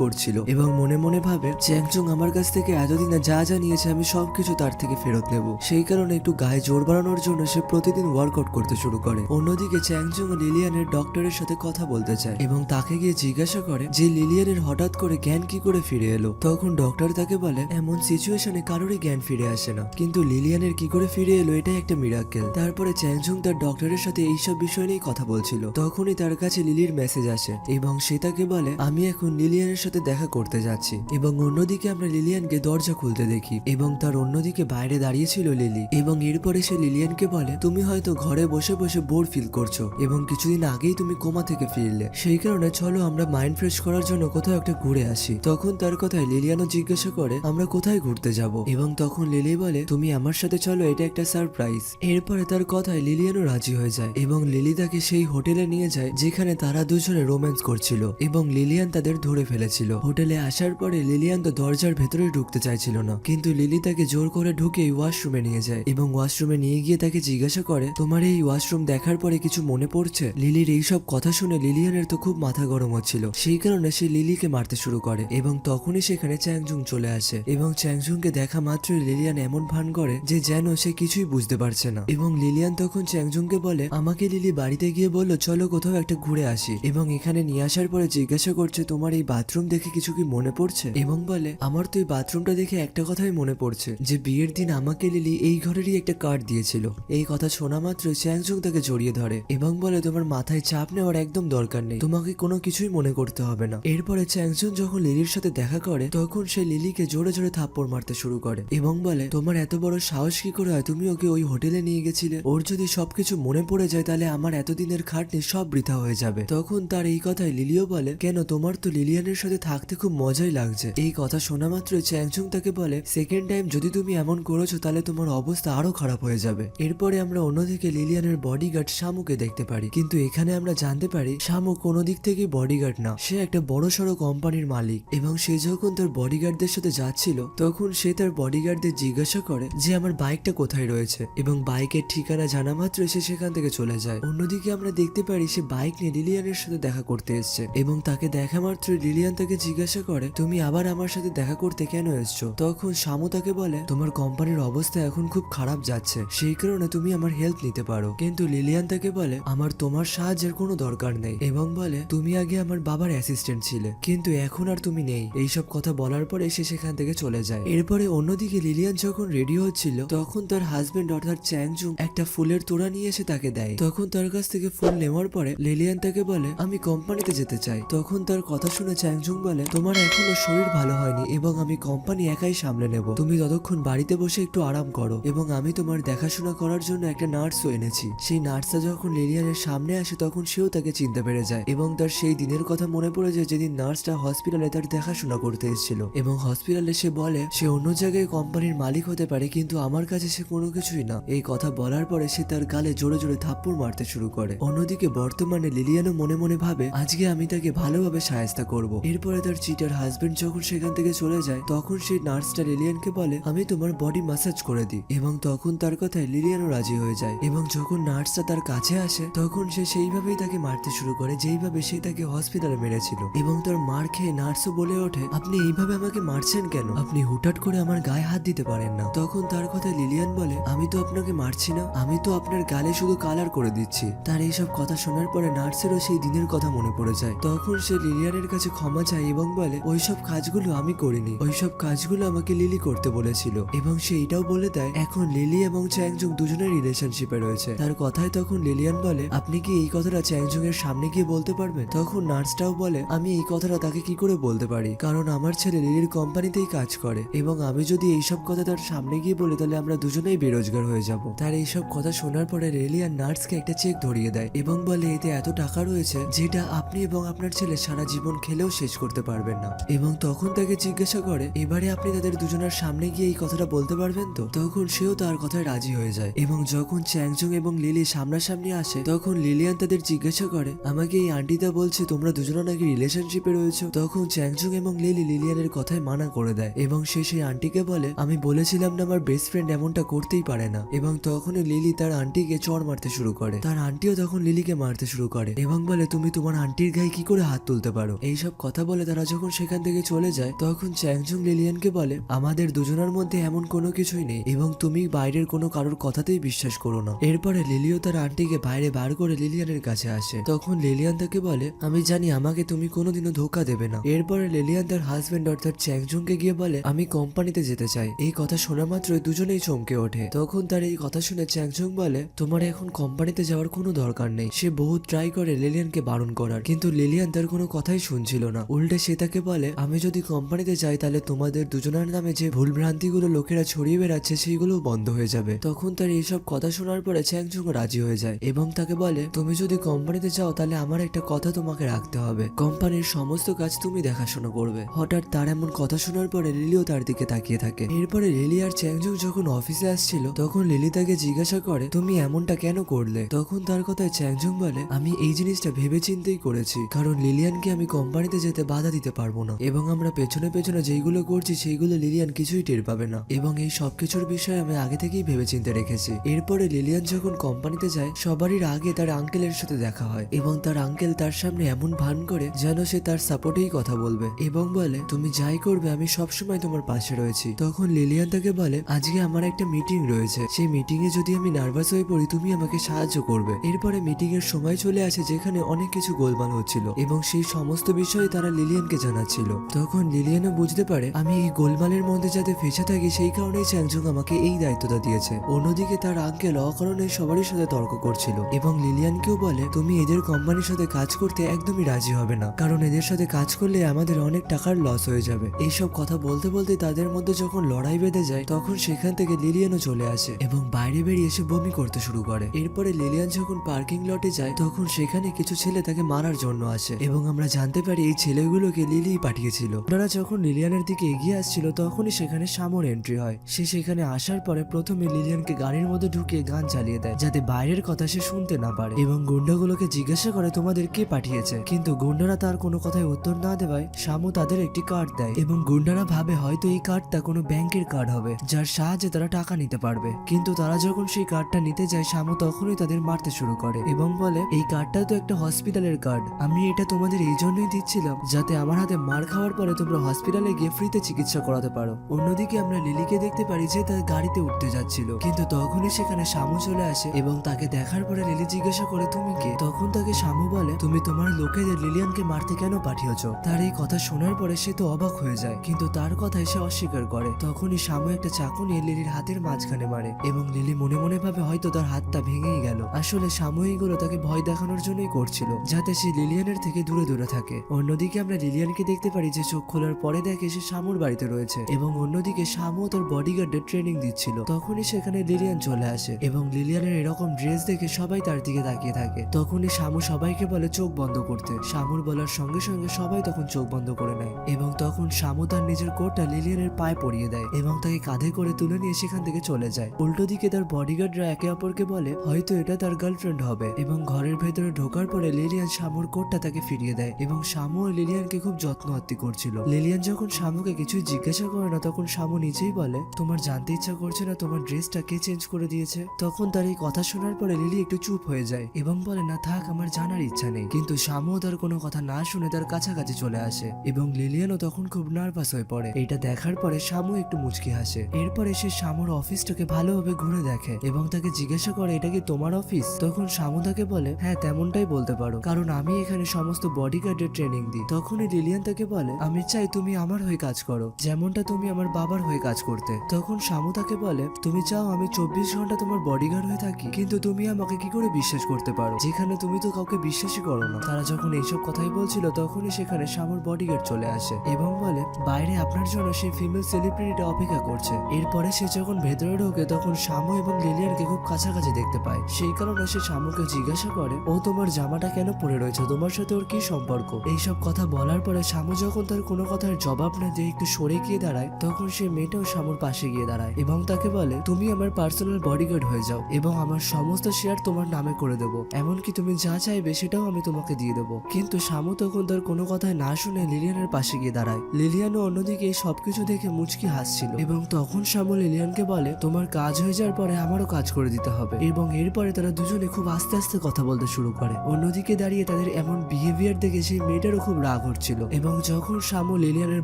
করছিল এবং মনে মনে ভাবে চ্যাংচুং আমার কাছ থেকে এতদিনে যা যা নিয়েছে আমি সবকিছু তার থেকে ফেরত নেব। সেই কারণে একটু গায়ে জোর বাড়ানোর জন্য সে প্রতিদিন ওয়ার্কআউট করতে শুরু করে। অন্যদিকে চ্যাংচুং ও লিলিয়ানের ডক্টরের সাথে কথা বলতে চায় এবং তাকে গিয়ে জিজ্ঞাসা করে যে লিলিয়ানের হঠাৎ করে জ্ঞান কি করে ফিরে এলো। তখন ডক্টর তাকে বলে এমন সিচুয়েশনে কারোরই জ্ঞান ফিরে আসে না, কিন্তু লিলিয়ানের কি করে ফিরে এলো এটাই একটা মিরাকেল। তারপরে চ্যাংচুং তার ডক্টরের সাথে এইসব বিষয় নিয়ে কথা বলছিল, তখনই তার কাছে লিলির মেসেজ আসে এবং সে তাকে বলে আমি এখন লিলিয়ানের সাথে দেখা করতে যাচ্ছি। এবং অন্যদিকে আমরা লিলিয়ানকে দরজা খুলতে দেখি এবং তার অন্যদিকে বাইরে দাঁড়িয়ে ছিল লিলি। এবং এরপরে সে লিলিয়ানকে বলে তুমি হয়তো ঘরে বসে বসে বোর ফিল করছো এবং কিছুদিন আগেই তুমি কোমা থেকে ফিরলে, সেই কারণে চলো আমরা মাইন্ড ফ্রেশ করার জন্য কোথাও একটা ঘুরে আসি। তখন তার কথায় লিলিয়ানও জিজ্ঞাসা করে আমরা কোথায় ঘুরতে যাব, এবং তখন লিলি বলে তুমি আমার সাথে চলো, এটা একটা সারপ্রাইজ। এরপরে তার কথায় লিলিয়ানও রাজি হয়ে যায় এবং লিলি তাকে সেই হোটেলে নিয়ে যায় যেখানে তারা দুজনে রোম্যান্স করছিল এবং লিলিয়ান তাদের ধরে ফেলেছিল। হোটেলে আসার পরে লিলিয়ান তো দরজার ভেতরে ঢুকতে চাইছিল না, কিন্তু লিলি তাকে জোর করে ঢুকে ওয়াশরুমে নিয়ে যায় এবং ওয়াশরুমে নিয়ে গিয়ে তাকে জিজ্ঞাসা করে তোমার এই ওয়াশরুম দেখার পরে কিছু মনে পড়ছে। লিলির এইসব কথা শুনে লিলিয়ানের তো খুব মাথা গরম হচ্ছিল, সেই কারণে সে লিলিকে মারতে শুরু করে এবং তখনই সেখানে চ্যাংজুং চলে আসে এবং চ্যাংজুংকে দেখা মাত্রই লিলিয়ান এমন ভান করে যে যেন সে কিছুই বুঝতে পারছে না। এবং লিলিয়ান তখন চ্যাংজুংকে বলে আমাকে লিলি বাড়িতে গিয়ে বললো চলো কোথাও একটা ঘুরে আসি, এবং এখানে নিয়ে আসার পরে জিজ্ঞাসা করছে তোমার এই বাথরুম দেখে কিছু কি মনে পড়ছে, এবং বলে আমার তো এই বাথরুমটা দেখে একটা কথাই মনে পড়ছে যে বিয়ের দিন আমাকে লিলি এই ঘরেরই একটা কার্ড দিয়েছিল। এই কথা শোনা মাত্র চ্যাংজুং তাকে জড়িয়ে ধরে এবং বলে তোমার মাথায় চাপ নেওয়ার একদম দরকার নেই, তোমাকে কোনো কিছুই মনে করতে হবে না। এরপরে চ্যাংজুং যখন লিলির সাথে দেখা করে তখন সে লিলিকে জোরে জোরে থাপ্পড় মারতে শুরু করে এবং বলে তোমার এত বড় সাহস কি করে হয়, তুমি ওকে ওই হোটেলে নিয়ে গেছিলে, ওর যদি সবকিছু মনে পড়ে যায় তাহলে আমার এতদিনের খাটনি সব বৃথা হয়ে যাবে। তখন তার এই কথায় লিলিও বলে কেন, তোমার তো লিলিয়ানের সাথে থাকতে খুব মজাই লাগছে। এই কথা শোনা মাত্র চ্যাংচুং তাকে বলে সেকেন্ড টাইম যদি তুমি এমন করেছো তাহলে তোমার অবস্থা আরো খারাপ হয়ে যাবে। এরপরে আমরা অন্যদিকে লিলিয়ানের বডিগার্ড শামুকে দেখতে পারি, কিন্তু এখানে আমরা জানতে পারি শামু কোনো দিক থেকে বডিগার্ড না, সে একটা বড় সড়ো কোম্পানির মালিক। এবং সে যখন তার বডিগার্ডদের সাথে যাচ্ছিল তখন সে তার বডিগার্ডদের জিজ্ঞাসা করে যে আমার বাইকটা কোথায় রয়েছে, এবং বাইকের ঠিকানা জানা মাত্র সে সেখান থেকে চলে যায়। অন্যদিকে আমরা দেখতে পারি সে বাইক নিয়ে লিলিয়ানের সাথে দেখা করতে এসছে এবং তাকে দেখা মাত্র লিলিয়ান তাকে জিজ্ঞাসা করে তুমি আবার আমার সাথে দেখা করতে কেন এসছো। তখন শামু তাকে বলে তোমার কোম্পানির অবস্থা এখন খুব খারাপ যাচ্ছে, সেই কারণে তুমি আমার হেল্প নিতে পারো। কিন্তু লিলিয়ান তাকে বলে আমার তোমার সাহায্যের কোনো দরকার নেই, এবং বলে তুমি আগে আমার বাবার অ্যাসিস্ট্যান্ট ছিলে কিন্তু এখন আর তুমি নেই। এইসব কথা বলার পরে সে সেখান থেকে চলে যায়। এরপরে অন্যদিকে লিলিয়ান যখন রেডি হচ্ছিল তখন তার হাজবেন্ড অর্থাৎ চ্যাংজুং একটা ফুলের তোড়া নিয়ে এসে তাকে দেয়। তখন তার কাছ থেকে ফুল নেওয়ার পরে লিলিয়ান তাকে বলে আমি কোম্পানিতে যেতে চাই। তখন তার কথা শুনে চ্যাংজুং বলে তোমার এখনো শরীর ভালো হয়নি এবং আমি কোম্পানি একাই সামলে নেব, তুমি ততক্ষণ বাড়িতে বসে একটু আরাম করো, এবং আমি তোমার দেখাশোনা করার জন্য একটা নার্সও এনেছি। সেই নার্সটা যখন লিলিয়ানের সামনে আসে তখন সেও তাকে চিনতে পেরে যায় এবং তার সেই দিনের কথা মনে পড়ে যায় যেদিন নার্সটা হসপিটালে তার দেখাশোনা করতে এসেছিল। এবং হসপিটালে সে বলে সে অন্য জায়গায় কোম্পানির মালিক হতে পারে কিন্তু আমার কাছে সে কোনো কিছুই না। এই কথা বলার পরে সে তার গালে জোরে জোরে থাপ্পড় মারতে শুরু করে। অন্যদিকে বর্তমানে লিলিয়ানও মনে মনে ভাবে আজকে আমি তাকে ভালোভাবে সাহায্য করব। এরপরে তার চিটার হাজবেন্ড যখন সেখান থেকে চলে যায় তখন সেই নার্সটা লিলিয়ানকে বলে আমি তোমার বডি ম্যাসাজ করে দিই, এবং তখন তার কথায় লিলিয়ানও রাজি হয়ে যায়। এবং যখন নার্সটা তার কাছে আসে তখন সে সেইভাবেই তাকে মারতে শুরু করে যেইভাবে সে তাকে হসপিটালে মেরেছিল। এবং তার মার খেয়ে নার্সও বলে ওঠে আপনি এইভাবে আমাকে মারছেন কেন, আপনি হুটহাট করে আমার গায়ে হাত দিতে পারেন না। তখন তার কথায় লিলিয়ান বলে আমি তো আপনাকে মারছি না, আমি তো আপনার গালে শুধু কালার করে দিচ্ছি। তার এইসব কথা শোনার পরে নার্সেরও সেই দিনের কথা মনে পড়ে যায়। তখন সে লিলিয়ানের কাছে ক্ষমা চায় এবং বলে ওইসব কাজগুলো আমি করিনি, ওইসব কাজগুলো আমাকে লিলি করতে বলেছিল। এবং সে এটাও বলে দেয় এখন লিলি এবং চ্যাংজুং দুজনের রিলেশনশিপে রয়েছে। তার কথায় তখন লিলিয়ান বলে আপনি কি এই কথাটা চ্যাংজুং এর সামনে গিয়ে বলতে পারবেন। তখন নার্সটাও বলে আমি এই কথাটা তাকে কি করে বলতে পারি, কারণ আমার ছেলে লিলির কোম্পানিতেই কাজ করে, এবং আমি যদি এইসব কথা তার সামনে গিয়ে বলি তাহলে আমরা দুজনেই বেরোজগার হয়ে যাব। তার এইসব কথা শোনার পরে লিলিয়ান নার্সকে একটা চেক ধরিয়ে দেয় এবং বলে এতে এত টাকা রয়েছে যেটা আপনি এবং আপনার ছেলে সারা জীবন খেলেও শেষ করতে পারবেন না। এবং তখন তাকে জিজ্ঞাসা করে এবারে আপনি তাদের দুজনের সামনে গিয়ে এই কথাটা বলতে পারবেন তো। তখন সেও তার কথায় রাজি হয়ে যায়। এবং যখন চ্যাংজুং এবং লিলি সামনাসামনি আসে তখন লিলিয়ান তাদের জিজ্ঞাসা করে আমাকে এই আন্টিটা বলছে তোমরা দুজনে নাকি রিলেশনশিপে রয়েছে। তখন চ্যাংজুং এবং লিলি লিলিয়ানের কথায় মানা করে দেয় এবং সে সেই আন্টিকে বলে আমি বলেছিলাম না আমার বেস্ট ফ্রেন্ড এমনটা করতেই পারে না। এবং তখনই লিলি তার আন্টিকে চড় মারতে শুরু করে, তার আন্টিও তখন লিলিকে মারতে শুরু করে এবং বলে তুমি তোমার আন্টি আন্টির গায়ে কি করে হাত তুলতে পারো? এইসব কথা বলে তারা যখন সেখান থেকে চলে যায় তখন চ্যাংজুং লিলিয়ানকে বলে আমাদের দুজনের মধ্যে এমন কোনো কিছুই নেই এবং তুমি বাইরের কোনো কারোর কথাতেই বিশ্বাস করো না। এরপরে লিলিও তার আন্টিকে বাইরে বার করে লিলিয়ানের কাছে আসে। তখন লিলিয়ান তাকে বলে আমি জানি আমাকে তুমি কোনোদিনও ধোকা দেবে না। এরপরে লিলিয়ান তার হাজবেন্ড অর্থাৎ চ্যাংজুংকে গিয়ে বলে আমি কোম্পানিতে যেতে চাই। এই কথা শোনা মাত্রই দুজনেই চমকে ওঠে। তখন তার এই কথা শুনে চ্যাংজুং বলে তোমার এখন কোম্পানিতে যাওয়ার কোনো দরকার নেই। সে বহুত ট্রাই করে লিলিয়ানকে বারণ করার, কিন্তু লিলিয়ান তার কোনো কথাই শুনছিল না। উল্টে সে তাকে বলে আমি যদি কোম্পানিতে যাই তাহলে তোমাদের দুজনের নামে যে ভুল ভ্রান্তিগুলো লোকেরা ছড়িয়ে বেড়াচ্ছে সেইগুলো বন্ধ হয়ে যাবে। তখন তার এইসব কথা শোনার পরে চ্যাংজুং রাজি হয়ে যায় এবং তাকে বলে তুমি যদি কোম্পানিতে যাও তাহলে আমার একটা কথা তোমাকে রাখতে হবে, কোম্পানির সমস্ত কাজ তুমি দেখাশোনা করবে। হঠাৎ তার এমন কথা শোনার পরে লিলিও তার দিকে তাকিয়ে থাকে। এরপরে লিলি আর চ্যাংজুং যখন অফিসে আসছিল তখন লিলি তাকে জিজ্ঞাসা করে তুমি এমনটা কেন করলে? তখন তার কথায় চ্যাংজুং বলে আমি এই জিনিসটা ভেবে চিন্তেই করেছি, কারণ লিলিয়ানকে আমি কোম্পানিতে যেতে বাধা দিতে পারবো না এবং আমরা পেছনে পেছনে যেইগুলো করছি সেইগুলো লিলিয়ান কিছুই টের পাবে না এবং এই সবকিছুর বিষয়ে আমি আগে থেকেই ভেবে চিন্তে রেখেছি। এরপরে লিলিয়ান যখন কোম্পানিতে যায় সবারই আগে তার আঙ্কেলের সাথে দেখা হয় এবং তার আঙ্কেল তার সামনে এমন ভান করে যেন সে তার সাপোর্টেই কথা বলবে এবং বলে তুমি যাই করবে আমি সবসময় তোমার পাশে রয়েছি। তখন লিলিয়ান তাকে বলে আজকে আমার একটা মিটিং রয়েছে, সেই মিটিং এ যদি আমি নার্ভাস হয়ে পড়ি তুমি আমাকে সাহায্য করবে। এরপরে মিটিং এর সময় চলে আসে যেখানে অনেক কিছু গোলমাল হচ্ছিল এবং সেই সমস্ত বিষয়ে তারা লিলিয়ানকে জানাচ্ছিল। তখন লিলিয়ানও বুঝতে পারে আমি এই গোলমালের মধ্যে যাতে ফেসে থাকি সেই কারণেই চ্যাংজুং আমাকে এই দায়িত্বটা দিয়েছে। অন্যদিকে তার আঙ্কেল অকারণে সবারই সাথে তর্ক করছিল এবং লিলিয়ানকেও বলে তুমি এদের কোম্পানির সাথে কাজ করতে একদমই রাজি হবে না, কারণ এদের সাথে কাজ করলে আমাদের অনেক টাকার লস হয়ে যাবে। এইসব কথা বলতে বলতে তাদের মধ্যে যখন লড়াই বেঁধে যায় তখন সেখান থেকে লিলিয়ানও চলে আসে এবং বাইরে বেরিয়ে এসে বমি করতে শুরু করে। এরপরে লিলিয়ান যখন পার্কিং লটে যায় তখন সেখানে কিছু ছেলে তাকে মারার জন্য আসে এবং আমরা জানতে পারি এই ছেলেগুলোকে লিলি পাঠিয়েছিল। ওনারা যখন লিলিয়ানের দিকে এগিয়ে আসছিল তখনই সেখানে শামুর এন্ট্রি হয়। সে সেখানে আসার পরে প্রথমে লিলিয়ানকে গাড়ির মধ্যে ঢুকিয়ে গান চালিয়ে দেয় যাতে বাইরের কথা সে শুনতে না পারে এবং গুন্ডাগুলোকে জিজ্ঞাসা করে তোমাদের কে পাঠিয়েছে, কিন্তু গুন্ডারা তার কোনো কথায় উত্তর না দেওয়ায় শামু তাদের একটি কার্ড দেয় এবং গুন্ডারা ভাবে হয়তো এই কার্ডটা কোনো ব্যাংকের কার্ড হবে যার সাহায্যে তারা টাকা নিতে পারবে। কিন্তু তারা যখন সেই কার্ডটা নিতে যায় শামু তখনই তাদের মারতে শুরু করে এবং বলে এই কার্ডটা তো একটা হসপিটালের কার্ড, আমি এটা তোমাদের এই জন্যই দিচ্ছিলাম যাতে আমার হাতে মার খাওয়ার পরে তোমরা হসপিটালে গিয়ে ফ্রিতে চিকিৎসা করাতে পারো। অন্যদিকে আমরা লিলিকে দেখতে পারি যে তার গাড়িতে উঠতে যাচ্ছিল, কিন্তু তখনই সেখানে শামু চলে আসে এবং তাকে দেখার পরে লিলি জিজ্ঞাসা করে তুমি কে? তখন তাকে শামু বলে তুমি তোমার লোকেদের লিলিয়ানকে মারতে কেন পাঠিয়েছ? তার এই কথা শোনার পরে সে তো অবাক হয়ে যায়, কিন্তু তার কথায় সে অস্বীকার করে। তখনই শামু একটা চাকু নিয়ে লিলির হাতের মাঝখানে মারে এবং লিলি মনে মনে ভাবে হয়তো তার হাতটা ভেঙেই গেল। আসলে শামু এইগুলো তাকে ভয় দেখানোর জন্যই করছিল যাতে সে লিলিয়ানের থেকে দূরে দূরে থাকে। অন্যদিকে আমরা লিলিয়ানকে দেখতে পারি যে চোখ খোলার পরে দেখে সে শামুর বাড়িতে রয়েছে এবং অন্যদিকে শামু তার বডিগার্ডের ট্রেনিং দিচ্ছিল। তখনই সেখানে লিলিয়ান চলে আসে এবং লিলিয়ানের এরকম ড্রেস দেখে সবাই তার দিকে তাকিয়ে থাকে। তখনই শামু সবাইকে বলে চোখ বন্ধ করতে। শামুর বলার সঙ্গে সঙ্গে সবাই তখন চোখ বন্ধ করে নেয় এবং তখন শামু তার নিজের কোটটা লিলিয়ানের পায়ে পরিয়ে দেয় এবং তাকে কাঁধে করে তুলে নিয়ে সেখান থেকে চলে যায়। উল্টো দিকে তার বডিগার্ডরা একে অপরকে বলে হয়তো এটা তার গার্লফ্রেন্ড হবে এবং ঘরের ভেতরে ঢোকার পরে লিলিয়ান শামুর কোটটা তাকে ফিরিয়ে দেয় এবং শামু ও লিলিয়ানকে খুব যত্ন আত্তি করছিল। লিলিয়ান যখন শামুকে কিছুই জিজ্ঞাসা করে না তখন শামু নিজেই বলে তোমার জানতে ইচ্ছা করছে না তোমার ড্রেসটা কে চেঞ্জ করে দিয়েছে? তখন তার এই কথা শোনার পরে লিলি একটু চুপ হয়ে যায় এবং বলে না থাক আমার জানার ইচ্ছা নেই, কিন্তু শামু তার কোনো কথা না শুনে তার কাছাকাছি চলে আসে এবং লিলিয়ানও তখন খুব নার্ভাস হয়ে পড়ে। এটা দেখার পরে শামু একটু মুচকি হাসে। এরপরে সে শামুর অফিসটাকে ভালোভাবে ঘুরে দেখে এবং তাকে জিজ্ঞাসা করে এটা কি তোমার অফিস? তখন শামু তাকে বলে হ্যাঁ তেমনটাই বলতে পারো, কারণ আমি এখানে সমস্ত বডিগার্ডের ট্রেনিং দিই। তখনই লিলিয়ান তাকে বলে আমি চাই তুমি আমার হয়ে কাজ করো যেমনটা তুমি আমার বাবার হয়ে কাজ করতে। তখন শামু তাকে বলে তুমি চাও আমি 24 ঘন্টা তোমার বডিগার্ড হয়ে থাকি, কিন্তু তুমি আমাকে কি করে বিশ্বাস করতে পারো যেখানে তুমি তো কাউকে বিশ্বাসই করো না? তারা যখন এইসব কথাই বলছিল তখনই সেখানে শামুর বডিগার্ড চলে আসে এবং বলে বাইরে আপনার জন্য সেই ফিমেল সেলিব্রিটিটা অপেক্ষা করছে। এরপরে সে যখন ভেতরে ঢোকে তখন শামু এবং লিলিয়ানকে খুব কাছাকাছি দেখতে পায়। সেই কারণে সে শামুকে জিজ্ঞাসা করে ও তোমার জামাটা কেন পরে রয়েছে, তোমার সাথে ওর কি সম্পর্ক? এইসব কথা বলার পরে শামু যখন তার কোনো কথার জবাব না দিয়ে একটু সরে গিয়ে দাঁড়ায় তখন সে মেয়েটাও শামুর পাশে গিয়ে দাঁড়ায় এবং তাকে বলে তুমি আমার পার্সোনাল বডিগার্ড হয়ে যাও এবং আমার সমস্ত শেয়ার তোমার নামে করে দেবো, এমনকি তুমি যা চাইবে সেটাও আমি তোমাকে দিয়ে দেবো। কিন্তু শামু তখন তার কোনো কথায় না শুনে লিলিয়ানের পাশে গিয়ে দাঁড়ায়। লিলিয়ানও অন্যদিকে এই সবকিছু দেখে মুচকি হাসছিল এবং তখন শামু লিলিয়ানকে বলে তোমার কাজ হয়ে যাওয়ার পরে আমারও কাজ করে দিতে হবে এবং এরপরে তারা দুজনে খুব আস্তে আস্তে কথা বলতে শুরু করে। অন্যদিকে দাঁড়িয়ে তাদের বডিগার্ডের এমন বিহেভিয়ার দেখে সেই মেয়েটারও খুব রাগ হচ্ছিল। এবং যখন শামু লিলিয়ানের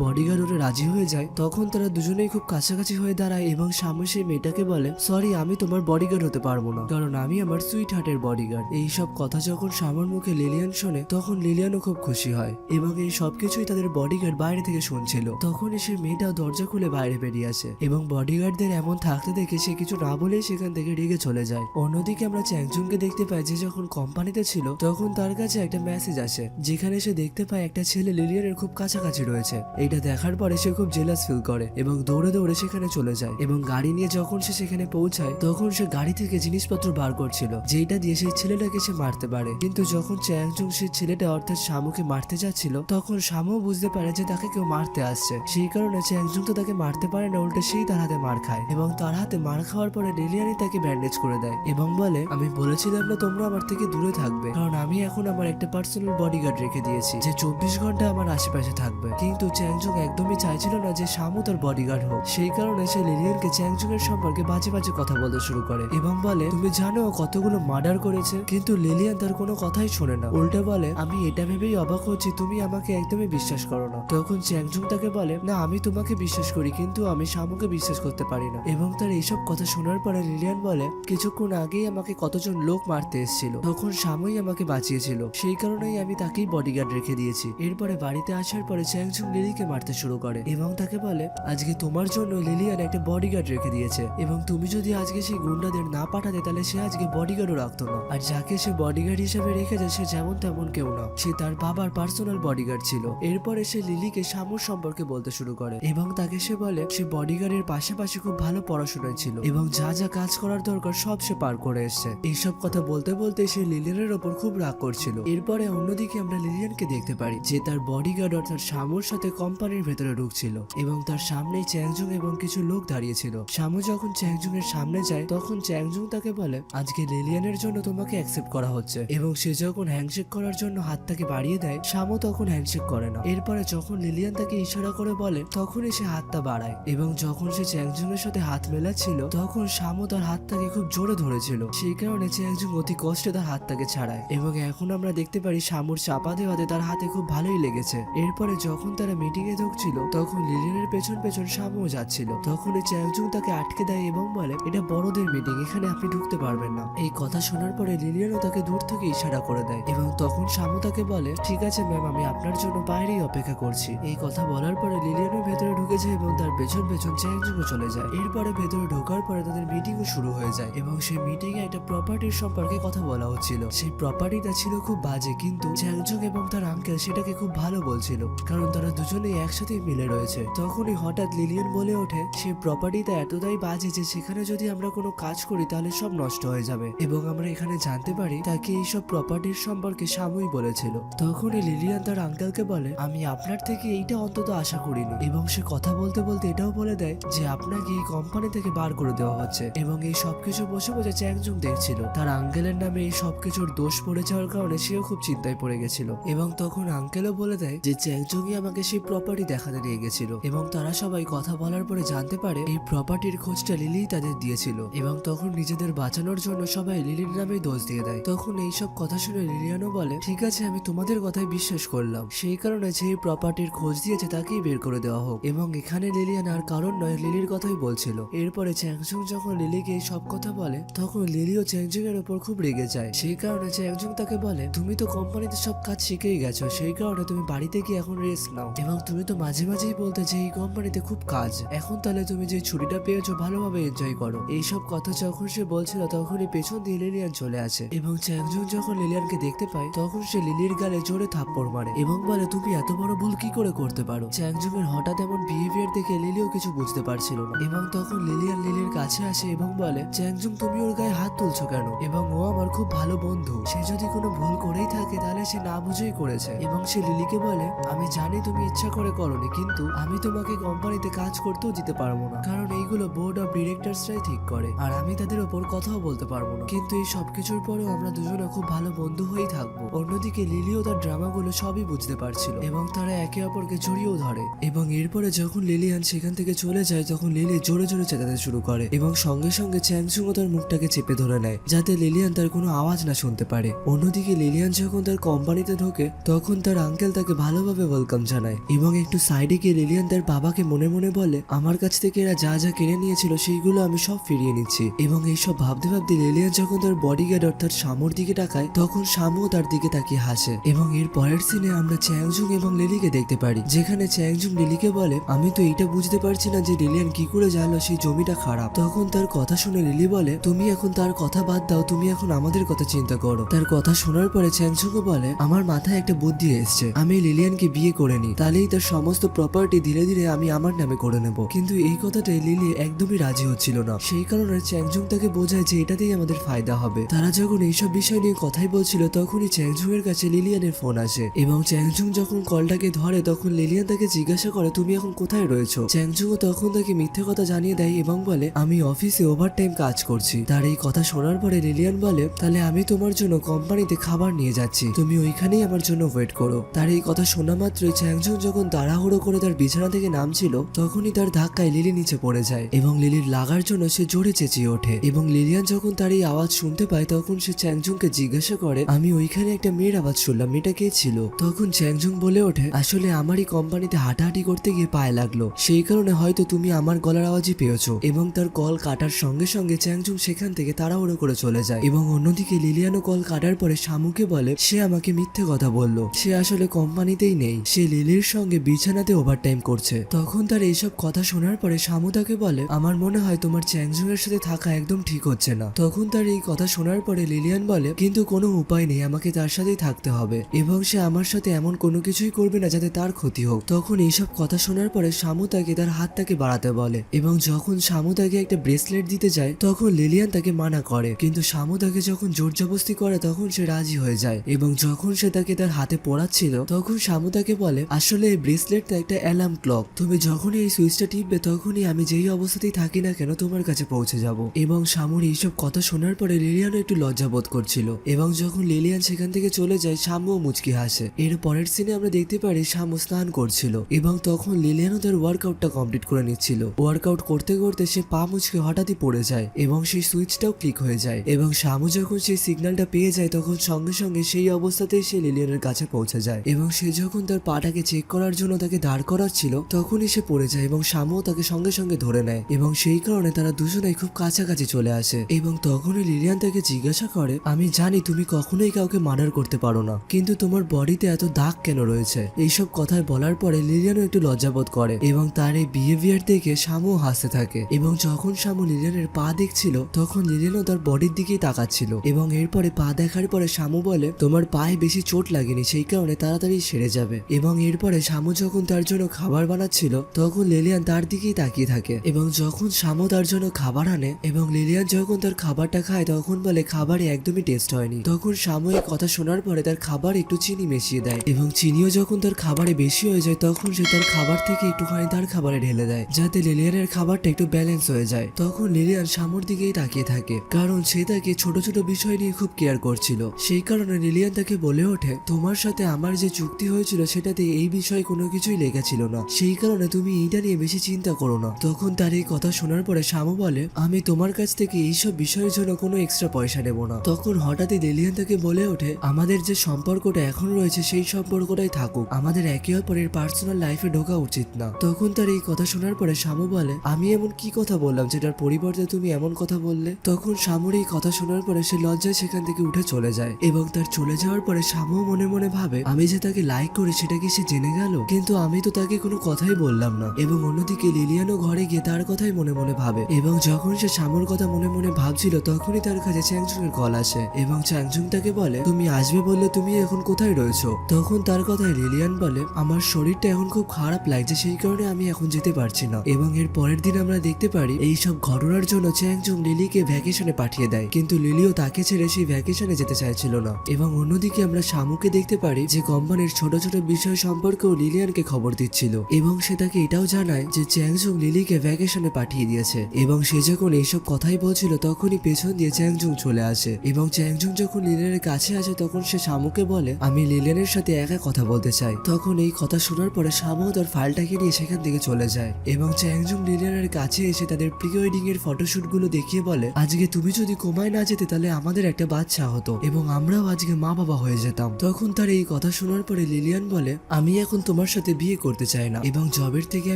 বডিগার্ড ওরে রাজি হয়ে যায় তখন তারা দুজনেই খুব কাছাকাছি হয়ে দাঁড়ায় এবং শামু সেই মেয়েটাকে বলে, সরি আমি তোমার বডিগার্ড হতে পারবো না, কারণ আমি আমার সুইট হার্টের বডিগার্ড। এইসব কথা যখন শামুর মুখে লিলিয়ান শোনে তখন লিলিয়ানও খুব খুশি হয় এবং এই সবকিছুই তাদের বডিগার্ড বাইরে থেকে শুনছিল। তখন এসে মেয়েটা দরজা খুলে বাইরে বেরিয়ে আসে এবং বডিগার্ডদের এমন থাকতে দেখে সে কিছু না বলেই সেখান থেকে রেগে চলে যায়। অন্যদিকে আমরা চ্যাংচুংকে দেখতে পাই যে যখন কোম্পানিতে ছিল তখন তার কাছে একটা মেসেজ আসে যেখানে সে দেখতে পায় একটা ছেলে লিলিয়ানের খুব কাছাকাছি রয়েছে। এইটা দেখার পরে সে খুব জেলাস ফিল করে এবং দৌড়ে দৌড়ে সেখানে চলে যায় এবং গাড়ি নিয়ে যখন সে সেখানে পৌঁছায় তখন সে গাড়ি থেকে জিনিসপত্র বার করছিল যেটা দিয়ে সেই ছেলেটাকে সে মারতে পারে। কিন্তু যখন চ্যাংচুং সেই ছেলেটা অর্থাৎ শামুকে মারতে যাচ্ছিল তখন শামু বুঝতে পারে যে তাকে কেউ মারতে আসছে, সেই কারণে চ্যাংচুং তো তাকে মারতে পারে না, উল্টে সেই তার হাতে মার খায় এবং তার হাতে মার খাওয়ার পরে লিলিয়ানই তাকে ব্যান্ডেজ করে দেয় এবং বলে, আমি বলেছিলাম না তোমরা আমার থেকে দূরে থাকবে, কারণ আমি এখন আমার একটা পার্সোনাল বডিগার্ড রেখে দিয়েছি যে 24 ঘন্টা আমার আশেপাশে থাকবে। কিন্তু চ্যাংচুং একদমই চাইছিল না যে শামু তার বডিগার্ড হোক, সেই কারণে সে লিলিয়ানকে চ্যাংচুং এর সম্পর্কে বাজে বাজে কথা বলতে শুরু করে এবং বলে, তুমি জানো ও কতগুলো মার্ডার করেছে? কিন্তু লিলিয়ান তার কোনো কথাই শোনে না, উল্টে বলে, আমি এটা ভেবেই অবাক হচ্ছি তুমি আমাকে একদমই বিশ্বাস করো না। তখন চ্যাংচুং তাকে বলে, না আমি তোমাকে বিশ্বাস করি কিন্তু আমি শামুকে বিশ্বাস করতে পারি না। এবং তার এইসব কথা শোনার পরে লিলিয়ান বলে, কিছুক্ষণ আগেই আমাকে কতজন লোক মারতে এসেছিল, তখন শামুই আমাকে বাঁচিয়েছিল, সেই কারণেই আমি তাকেই বডিগার্ড রেখে দিয়েছি। এরপরে বাড়িতে আসার পরে চ্যাংচুং লিলিকে মারতে শুরু করে এবং তাকে বলে, আজকে তোমার জন্য লিলিয়ান একটা বডিগার্ড রেখে দিয়েছে এবং তুমি যদি আজকে সেই গুন্ডাদের না পাঠাতে তাহলে সে আজকে বডিগার্ডও রাখতো না। আর যাকে সে বডিগার্ড হিসেবে রেখেছে সে যেমন তেমন কেউ না, সে তার বাবার পার্সোনাল বডিগার্ড ছিল। এরপরে সে লিলিকে শামুর সম্পর্কে বলতে শুরু করে এবং তাকে সে বলে সে বডিগার্ডের পাশাপাশি খুব ভালো পড়াশোনায় ছিল এবং যা যা কাজ করার দরকার সব সে পার করে এসছে। এইসব কথা বলতে বলতে সে লিলিয়ানের ওপর খুব রাগ করছিল। এরপরে অন্যদিকে আমরা লিলিয়ানকে দেখতে পারি যে তার বডিগার্ড অর্থাৎ শামুর সাথে কোম্পানির ভেতরে ঢুকছিল এবং তার সামনেই চ্যাংজুং এবং কিছু লোক দাঁড়িয়েছিল। শামু যখন চ্যাংজুং এর সামনে যায় তখন চ্যাংজুং তাকে বলে, আজকে লিলিয়ানের জন্য তোমাকে অ্যাকসেপ্ট করা হচ্ছে। এবং সে যখন হ্যান্ডশেক করার জন্য হাতটাকে বাড়িয়ে দেয় শামু তখন হ্যান্ডশেক করে না। এরপরে যখন লিলিয়ান তাকে ইশারা করে বলে তখনই সে হাতটা বাড়ায় এবং যখন সে চ্যাংজুং এর সাথে হাত মেলাচ্ছিল তখন শামু তার হাতটাকে খুব জোরে ধরেছিল, সেই কারণে চ্যাংজুং অতি কষ্টে তার হাতটাকে ছাড়ায় এবং এখন আমরা দেখতে পারি শামুর চাপা দেওয়াতে তার হাতে খুব ভালোই লেগেছে। এরপরে যখন তারা মিটিং এ ঢুকছিল তখন লিলিয়ানের পেছন পেছন শামুও যাচ্ছিল, তখন চ্যাংজুং তাকে আটকে দেয় এবং বলে, এটা বড়দের মিটিং, এখানে আপনি ঢুকতে পারবেন না। এই কথা শোনার পরে লিলিয়ানও তাকে দূর থেকে ইশারা করে দেয় এবং তখন শামু তাকে বলে, ঠিক আছে ম্যাম আমি আপনার জন্য বাইরেই অপেক্ষা করছি। এই কথা বলার পরে লিলিয়ানও ভেতরে ঢুকে যায় এবং তার পেছন পেছন চ্যাংজুংও চলে যায়। এরপরে ভেতরে ঢোকার পরে তাদের মিটিংও শুরু হয়ে যায় এবং সেই মিটিং এ একটা প্রপার্টির সম্পর্কে কথা বলা হচ্ছিল। সেই প্রপার্টিটা ছিল খুব বাজে কিন্তু চ্যাংজুং এবং তার আঙ্কেল সেটাকে খুব ভালো বলছিল, কারণ তারা দুজনেই একসাথে মিলে রয়েছে। তখনই হঠাৎ লিলিয়ান বলে ওঠে, সেই প্রপার্টিটা এতটাই বাজে যে সেখানে যদি আমরা কোনো কাজ করি তাহলে সব নষ্ট হয়ে যাবে। এবং আমরা এখানে জানতে পারি তাকে এইসব প্রপার্টির সম্পর্কে শামুই বলেছিল। তখনই লিলিয়ান তার আঙ্কেলকে বলে, আমি আপনার থেকে এইটা অন্তত আশা করিনি। এবং সে কথা বলতে বলতে এটাও বলে দেয় যে আপনাকে এই কোম্পানি থেকে বার করে দেওয়া হচ্ছে। এবং এই সবকিছু বসে বসে চ্যাংজুং দেখছিল। তার আঙ্কেলের নামে এই সবকিছুর দোষ পড়ে যাওয়ার কারণে সেও খুব চিন্তায় পড়ে গেছিল। এবং তখন আঙ্কেলও বলে দেয় যে চ্যাংজুংই আমাকে সেই প্রপার্টি দেখাতে নিয়ে গেছিল এবং তারা সবাই কথা বলার পরে জানতে পারে এই প্রপার্টির খোঁজটা লিলি তাদের দিয়েছিল। এবং তখন নিজেদের বাঁচানোর জন্য সবাই লিলির নামে দোষ দিয়ে দেয়। তখন এইসব কথা শুনে লিলিয়ানও বলে, ঠিক আছে আমি তোমাদের কথাই বিশ্বাস করলাম, সেই কারণে যে প্রপার্টির খোঁজ দিয়েছে তাকেই বের করে দেওয়া হোক। এবং এখানে লিলিয়ান আর কারণ নয় লিলির কথাই বলছিল। এরপরে চ্যাংজুং যখন লিলিকে এই সব কথা বলে তখন লিলিও চ্যাংজুং এর উপর খুব রেগে যায়। সেই কারণে চ্যাংজুং তাকে বলে, তুমি তো কোম্পানিতে সব কাজ শিখেই গেছো, সেই কারণে তুমি বাড়িতে গিয়ে এখন রেস্ট নাও। এবং তুমি তো মাঝে মাঝেই বলতে যে এই কোম্পানিতে খুব কাজ, এখন তাহলে তুমি যে ছুটিটা পেয়েছো ভালোভাবে এনজয় করো। এইসব কথা যখন সে বলছিল তখনই পেছন দিয়ে লিলিয়ান চলে আসে এবং চ্যাংজুং যখন লিলিয়ানকে দেখতে পায় তখন সে লিলির গালে জোরে থাপ্পড় মারে এবং বলে, তুমি এত বড় ভুল কি করে করতে পারো? চ্যাংজুং এর হঠাৎ এমন বিহেভিয়ার দেখে লিলিও কিছু বুঝতে পারছিল না। এবং তখন লিলিয়ান লিলির কাছে আসে এবং বলে, চ্যাংজুং তুমি ওর গায়ে হাত তুলছো কেন? এবং ও আমার খুব ভালো বন্ধু, সে যদি কোনো ভুল করেই থাকে তাহলে সে না বুঝেই করেছে। এবং সে লিলিকে বলে, আমি জানি তুমি ইচ্ছা করে করোনি, কিন্তু আমি তোমাকে কোম্পানিতে কাজ করতেও দিতে পারবো না, কারণ এইগুলো বোর্ড অফ ডিরেক্টরসরাই ঠিক করে আর আমি তাদের ওপর কথাও বলতে পারবো না। কিন্তু এই সবকিছুর পরেও আমরা দুজনে খুব ভালো বন্ধু হয়েই থাকবো। অন্যদিকে লিলিও তার ড্রামাগুলো সবই বুঝতে পারছিল এবং তারা একে অপরকে জড়িয়েও ধরে। এবং এরপরে যখন লিলিয়ান সেখান থেকে চলে যায় তখন লিলি জোরে জোরে চেঁচাতে শুরু করে এবং সঙ্গে সঙ্গে চ্যাংজুংও তার মুখটাকে চেপে ধরে নেয় যাতে লিলিয়ান তার কোনো আওয়াজ না শুনতে পারে। অন্যদিকে লিলিয়ান লিলিয়ান যখন তার কোম্পানিতে ঢোকে তখন তার আঙ্কেল তাকে ভালোভাবে ওয়েলকাম জানায় এবং একটু সাইডে গিয়ে লিলিয়ান তার বাবাকে মনে মনে বলে আমার কাছ থেকে এরা যা যা কিনে নিয়েছিল সেইগুলো আমি সব ফিরিয়ে নিচ্ছি। এবং এইসব ভাবতে ভাবতে লিলিয়ান যখন তার বডিগার্ড অর্থাৎ শামুর দিকে তাকায় তখন শামুও তার দিকে তাকিয়ে হাসে। এবং এর পরের সিনে আমরা চ্যাংজুং এবং লিলিকে দেখতে পারি, যেখানে চ্যাংজুং লিলিকে বলে আমি তো এটা বুঝতে পারছি না যে লিলিয়ান কি করে জানলো সেই জমিটা খারাপ। তখন তার কথা শুনে লিলি বলে তুমি এখন তার কথা বাদ দাও, তুমি এখন আমাদের কথা চিন্তা করো। তার কথা শোনার পরে চ্যাংজুংও বলে আমার মাথায় একটা বুদ্ধি এসছে, আমি লিলিয়ানকে বিয়ে করে নিই, তাহলেই তার সমস্ত প্রপার্টি ধীরে ধীরে আমি আমার নামে করে নেব। কিন্তু এই কথাটাই লিলি একদমই রাজি হচ্ছিল না, সেই কারণে চ্যাংজুং তাকে বোঝায় যে এটাতেই আমাদের ফায়দা হবে। তারা যখন এইসব বিষয় নিয়ে কথাই বলছিল তখনই চ্যাংজুং এর কাছে লিলিয়ানের ফোন আসে এবং চ্যাংজুং যখন কলটাকে ধরে তখন লিলিয়ান তাকে জিজ্ঞাসা করে তুমি এখন কোথায় রয়েছো। চ্যাংজুংও তখন তাকে মিথ্যে কথা জানিয়ে দেয় এবং বলে আমি অফিসে ওভারটাইম কাজ করছি। তার এই কথা শোনার পরে লিলিয়ান বলে তাহলে আমি তোমার জন্য কোম্পানিতে খাবার নিয়ে যাচ্ছি, তুমি ওইখানেই আমার জন্য ওয়েট করো। তার এই কথা শোনা মাত্রই চ্যাংজুং যখন তাড়াহুড়ো করে তার বিছানা থেকে নামছিল তখনই তার ধাক্কায় লিলি নিচে পড়ে যায় এবং লিলির লাগার জন্য সে জোরে চেঁচিয়ে ওঠে। এবং লিলিয়ান যখন তার এই আওয়াজ শুনতে পায় তখন সে চ্যাংজুংকে জিজ্ঞাসা করে আমি ওইখানে একটা মেয়ের আওয়াজ শুনলাম, মেয়েটা কে ছিল? তখন চ্যাংজুং বলে ওঠে আসলে আমারই কোম্পানিতে হাঁটাহাঁটি করতে গিয়ে পায়ে লাগলো, সেই কারণে হয়তো তুমি আমার গলার আওয়াজই পেয়েছো। এবং তার কল কাটার সঙ্গে সঙ্গে চ্যাংজুং সেখান থেকে তাড়াহুড়ো করে চলে যায়। এবং অন্যদিকে লিলিয়ানও কল কাটার পরে শামুকে বলে সে আমাকে মিথ্যে কথা বললো, সে আসলে কোম্পানিতেই নেই, সে লিলির সঙ্গে বিছানাতে ওভারটাইম করছে। তখন তার এইসব কথা শোনার পরে শামু তাকে বলে আমার মনে হয় তোমার চ্যাংজুং এর সাথে থাকা একদম ঠিক হচ্ছে না। তখন তার এই কথা শোনার পরে লিলিয়ান বলে কিন্তু কোনো উপায় নেই, আমাকে তার সাথেই থাকতে হবে এবং সে আমার সাথে এমন কোনো কিছুই করবে না যাতে তার ক্ষতি হোক। তখন এইসব কথা শোনার পরে শামু তাকে তার হাতটাকে বাড়াতে বলে এবং যখন শামু তাকে একটা ব্রেসলেট দিতে যায় তখন লিলিয়ান তাকে মানা করে, কিন্তু শামু তাকে যখন জোর জবরদস্তি করে তখন সে রাজি হয়ে যায়। এবং যখন সে তাকে তার হাতে পড়াচ্ছিল তখন শামু তাকে বলে আসলে এই ব্রেসলেটটা একটা অ্যালার্ম ক্লক, তুমি যখনই এই সুইচটা টিপবে তখনই আমি যেই অবস্থাতেই থাকি না কেন তোমার কাছে পৌঁছে যাব। এবং শামুর এইসব কথা শোনার পরে লিলিয়ানও একটু লজ্জাবোধ করছিল এবং যখন লিলিয়ান সেখান থেকে চলে যায় শামুও মুচকি হাসে। এর পরের সিনে আমরা দেখতে পারি শামু স্নান করছিল এবং তখন লিলিয়ানও তার ওয়ার্কআউটটা কমপ্লিট করে নিচ্ছিল। ওয়ার্কআউট করতে করতে সে পা মুচকে হঠাৎই পড়ে যায় এবং সেই সুইচটাও ক্লিক হয়ে যায় এবং শামু যখন সেই সিগন্যালটা পেয়ে যায় তখন সঙ্গে সঙ্গে সেই অবস্থাতেই সে লিলিয়ানের কাছে পৌঁছে যায় এবং সে যখন তার পাটাকে চেক করার জন্য তাকে দাঁড় করাচ্ছিল তখনই সে পড়ে যায় এবং শামুও তাকে সঙ্গে সঙ্গে ধরে নেয় এবং সেই কারণে তারা দুজনেই খুব কাছাকাছি চলে আসে। এবং তখনই লিলিয়ান তাকে জিজ্ঞাসা করে আমি জানি তুমি কখনোই কাউকে মার্ডার করতে পারো না, কিন্তু তোমার বডিতে এত দাগ কেন রয়েছে? এইসব কথায় বলার পরে লিলিয়ানও একটু লজ্জাবোধ করে এবং তার এই বিহেভিয়ার দেখে শামুও হাসতে থাকে। এবং যখন শামু লিলিয়ানের পা দেখছিল তখন লিলিয়ানও তার বডির দিকেই তাকাচ্ছিল এবং এরপরে পা দেখার পরে শামু বলে তোমার পায়ে বেশি চোট লাগেনি, সেই কারণে তাড়াতাড়ি সেরে যাবে। এবং এরপরে শামু যখন তার জন্য খাবার বানাচ্ছিল তখন লিলিয়ান তার দিকেই তাকিয়ে থাকে এবং যখন শামু তার জন্য খাবার আনে এবং লিলিয়ান যখন তার খাবারটা খায় তখন বলে খাবারে একদমই টেস্ট হয়নি। তখন শামু এই কথা শোনার পরে তার খাবার একটু চিনি মিশিয়ে দেয় এবং চিনিও যখন তার খাবারে বেশি হয়ে যায় তখন সে তার খাবার থেকে একটুখানি তার খাবারে ঢেলে দেয় যাতে লিলিয়ানের খাবারটা একটু ব্যালেন্স হয়ে যায়। তখন লিলিয়ান শামুর দিকেই তাকিয়ে থাকে কারণ সে তাকে ছোট ছোট বিষয় নিয়ে খুব কেয়ার করছিল। সেই কারণে লিলিয়ান তাকে বলে ওঠে তোমার সাথে আমার যে চুক্তি হয়েছিল সেটাতে এই বিষয়ে কোনো কিছুই লেখা ছিল না, সেই কারণে তুমি এইটা নিয়ে বেশি চিন্তা করো না। তখন তার এই কথা শোনার পরে শামু বলে আমি তোমার কাছ থেকে এইসব বিষয়ের জন্য কোনো এক্সট্রা পয়সা নেব না। তখন হঠাৎই লিলিয়ান তাকে বলে ওঠে আমাদের যে সম্পর্কটা এখন রয়েছে সেই সম্পর্কটাই থাকুক, আমাদের একে অপরের পার্সোনাল লাইফে ঢোকা উচিত না। তখন তার এই কথা শোনার পরে শামু বলে আমি এমন কি কথা বললাম যেটার পরিবর্তে তুমি এমন কথা বললে? তখন শামুর এই কথা শোনার পরে সে লজ্জায় সেখান থেকে উঠে চলে যায় এবং তার চলে যাওয়ার পরে শামু মনে মনে ভাবে আমি যে তাকে লাইক করি সেটা কি সে জেনে গেল, কিন্তু আমি তো তাকে কোনো কথাই বললাম না। এবং অন্যদিকে লিলিয়ানও ঘরে গিয়ে তার কথাই মনে মনে ভাবে এবং যখন সে শামুর কথা মনে মনে ভাবছিল তখনই তার কাছে চ্যাংজুং এর কল আসে এবং চ্যাংজুং তাকে বলে তুমি আসবে বললে তুমি এখন কোথায় রয়েছো? তখন তার কথায় লিলিয়ান বলে আমার শরীরটা এখন খুব খারাপ লাগছে, সেই কারণে আমি এখন যেতে পারছি না। এবং এর পরের দিন আমরা দেখতে পারি এই সব ঘটনার জন্য চ্যাংজুং লিলিকে ভ্যাকেশনে পাঠিয়ে দেয়, কিন্তু লিলিও তাকে ছেড়ে সেই ভ্যাকেশনে যেতে চাইছিল না। এবং অন্যদিকে আমরা শামুকে দেখতে পারি যে কোম্পানির ছোট ছোট বিষয় সম্পর্কেও লিলিয়ানকে খবর দিচ্ছিল এবং সে তাকে এটাও জানায় যে চ্যাংজুং লিলিকে ভ্যাকেশনে পাঠিয়ে দিয়েছে। এবং সে যখন এইসব কথাই বলছিল তখনই পেছন দিয়ে চ্যাংজুং চলে আসে এবং চ্যাংজুং যখন লিলিয়ানের কাছে আসে তখন সে শামুকে বলে আমি লিলিয়ানের সাথে একা কথা বলতে চাই। তখন এই কথা শোনার পরে শামু তার ফাইলটাকে নিয়ে সেখান থেকে চলে যায় এবং চ্যাংজুং লিলিয়ানের কাছে এসে তাদের প্রি ওয়েডিং এর ফটোশুট গুলো দেখিয়ে বলে আজকে তুমি যদি কোমায় না যেতে তাহলে আমাদের একটা বাচ্চা হতো এবং আমরাও আজকে মা বাবা হয়ে যেতাম। তখন তার এই কথা শোনার পরে লিলিয়ান বলে, আমি এখন তোমার সাথে বিয়ে করতে চাই না, এবং জবের থেকে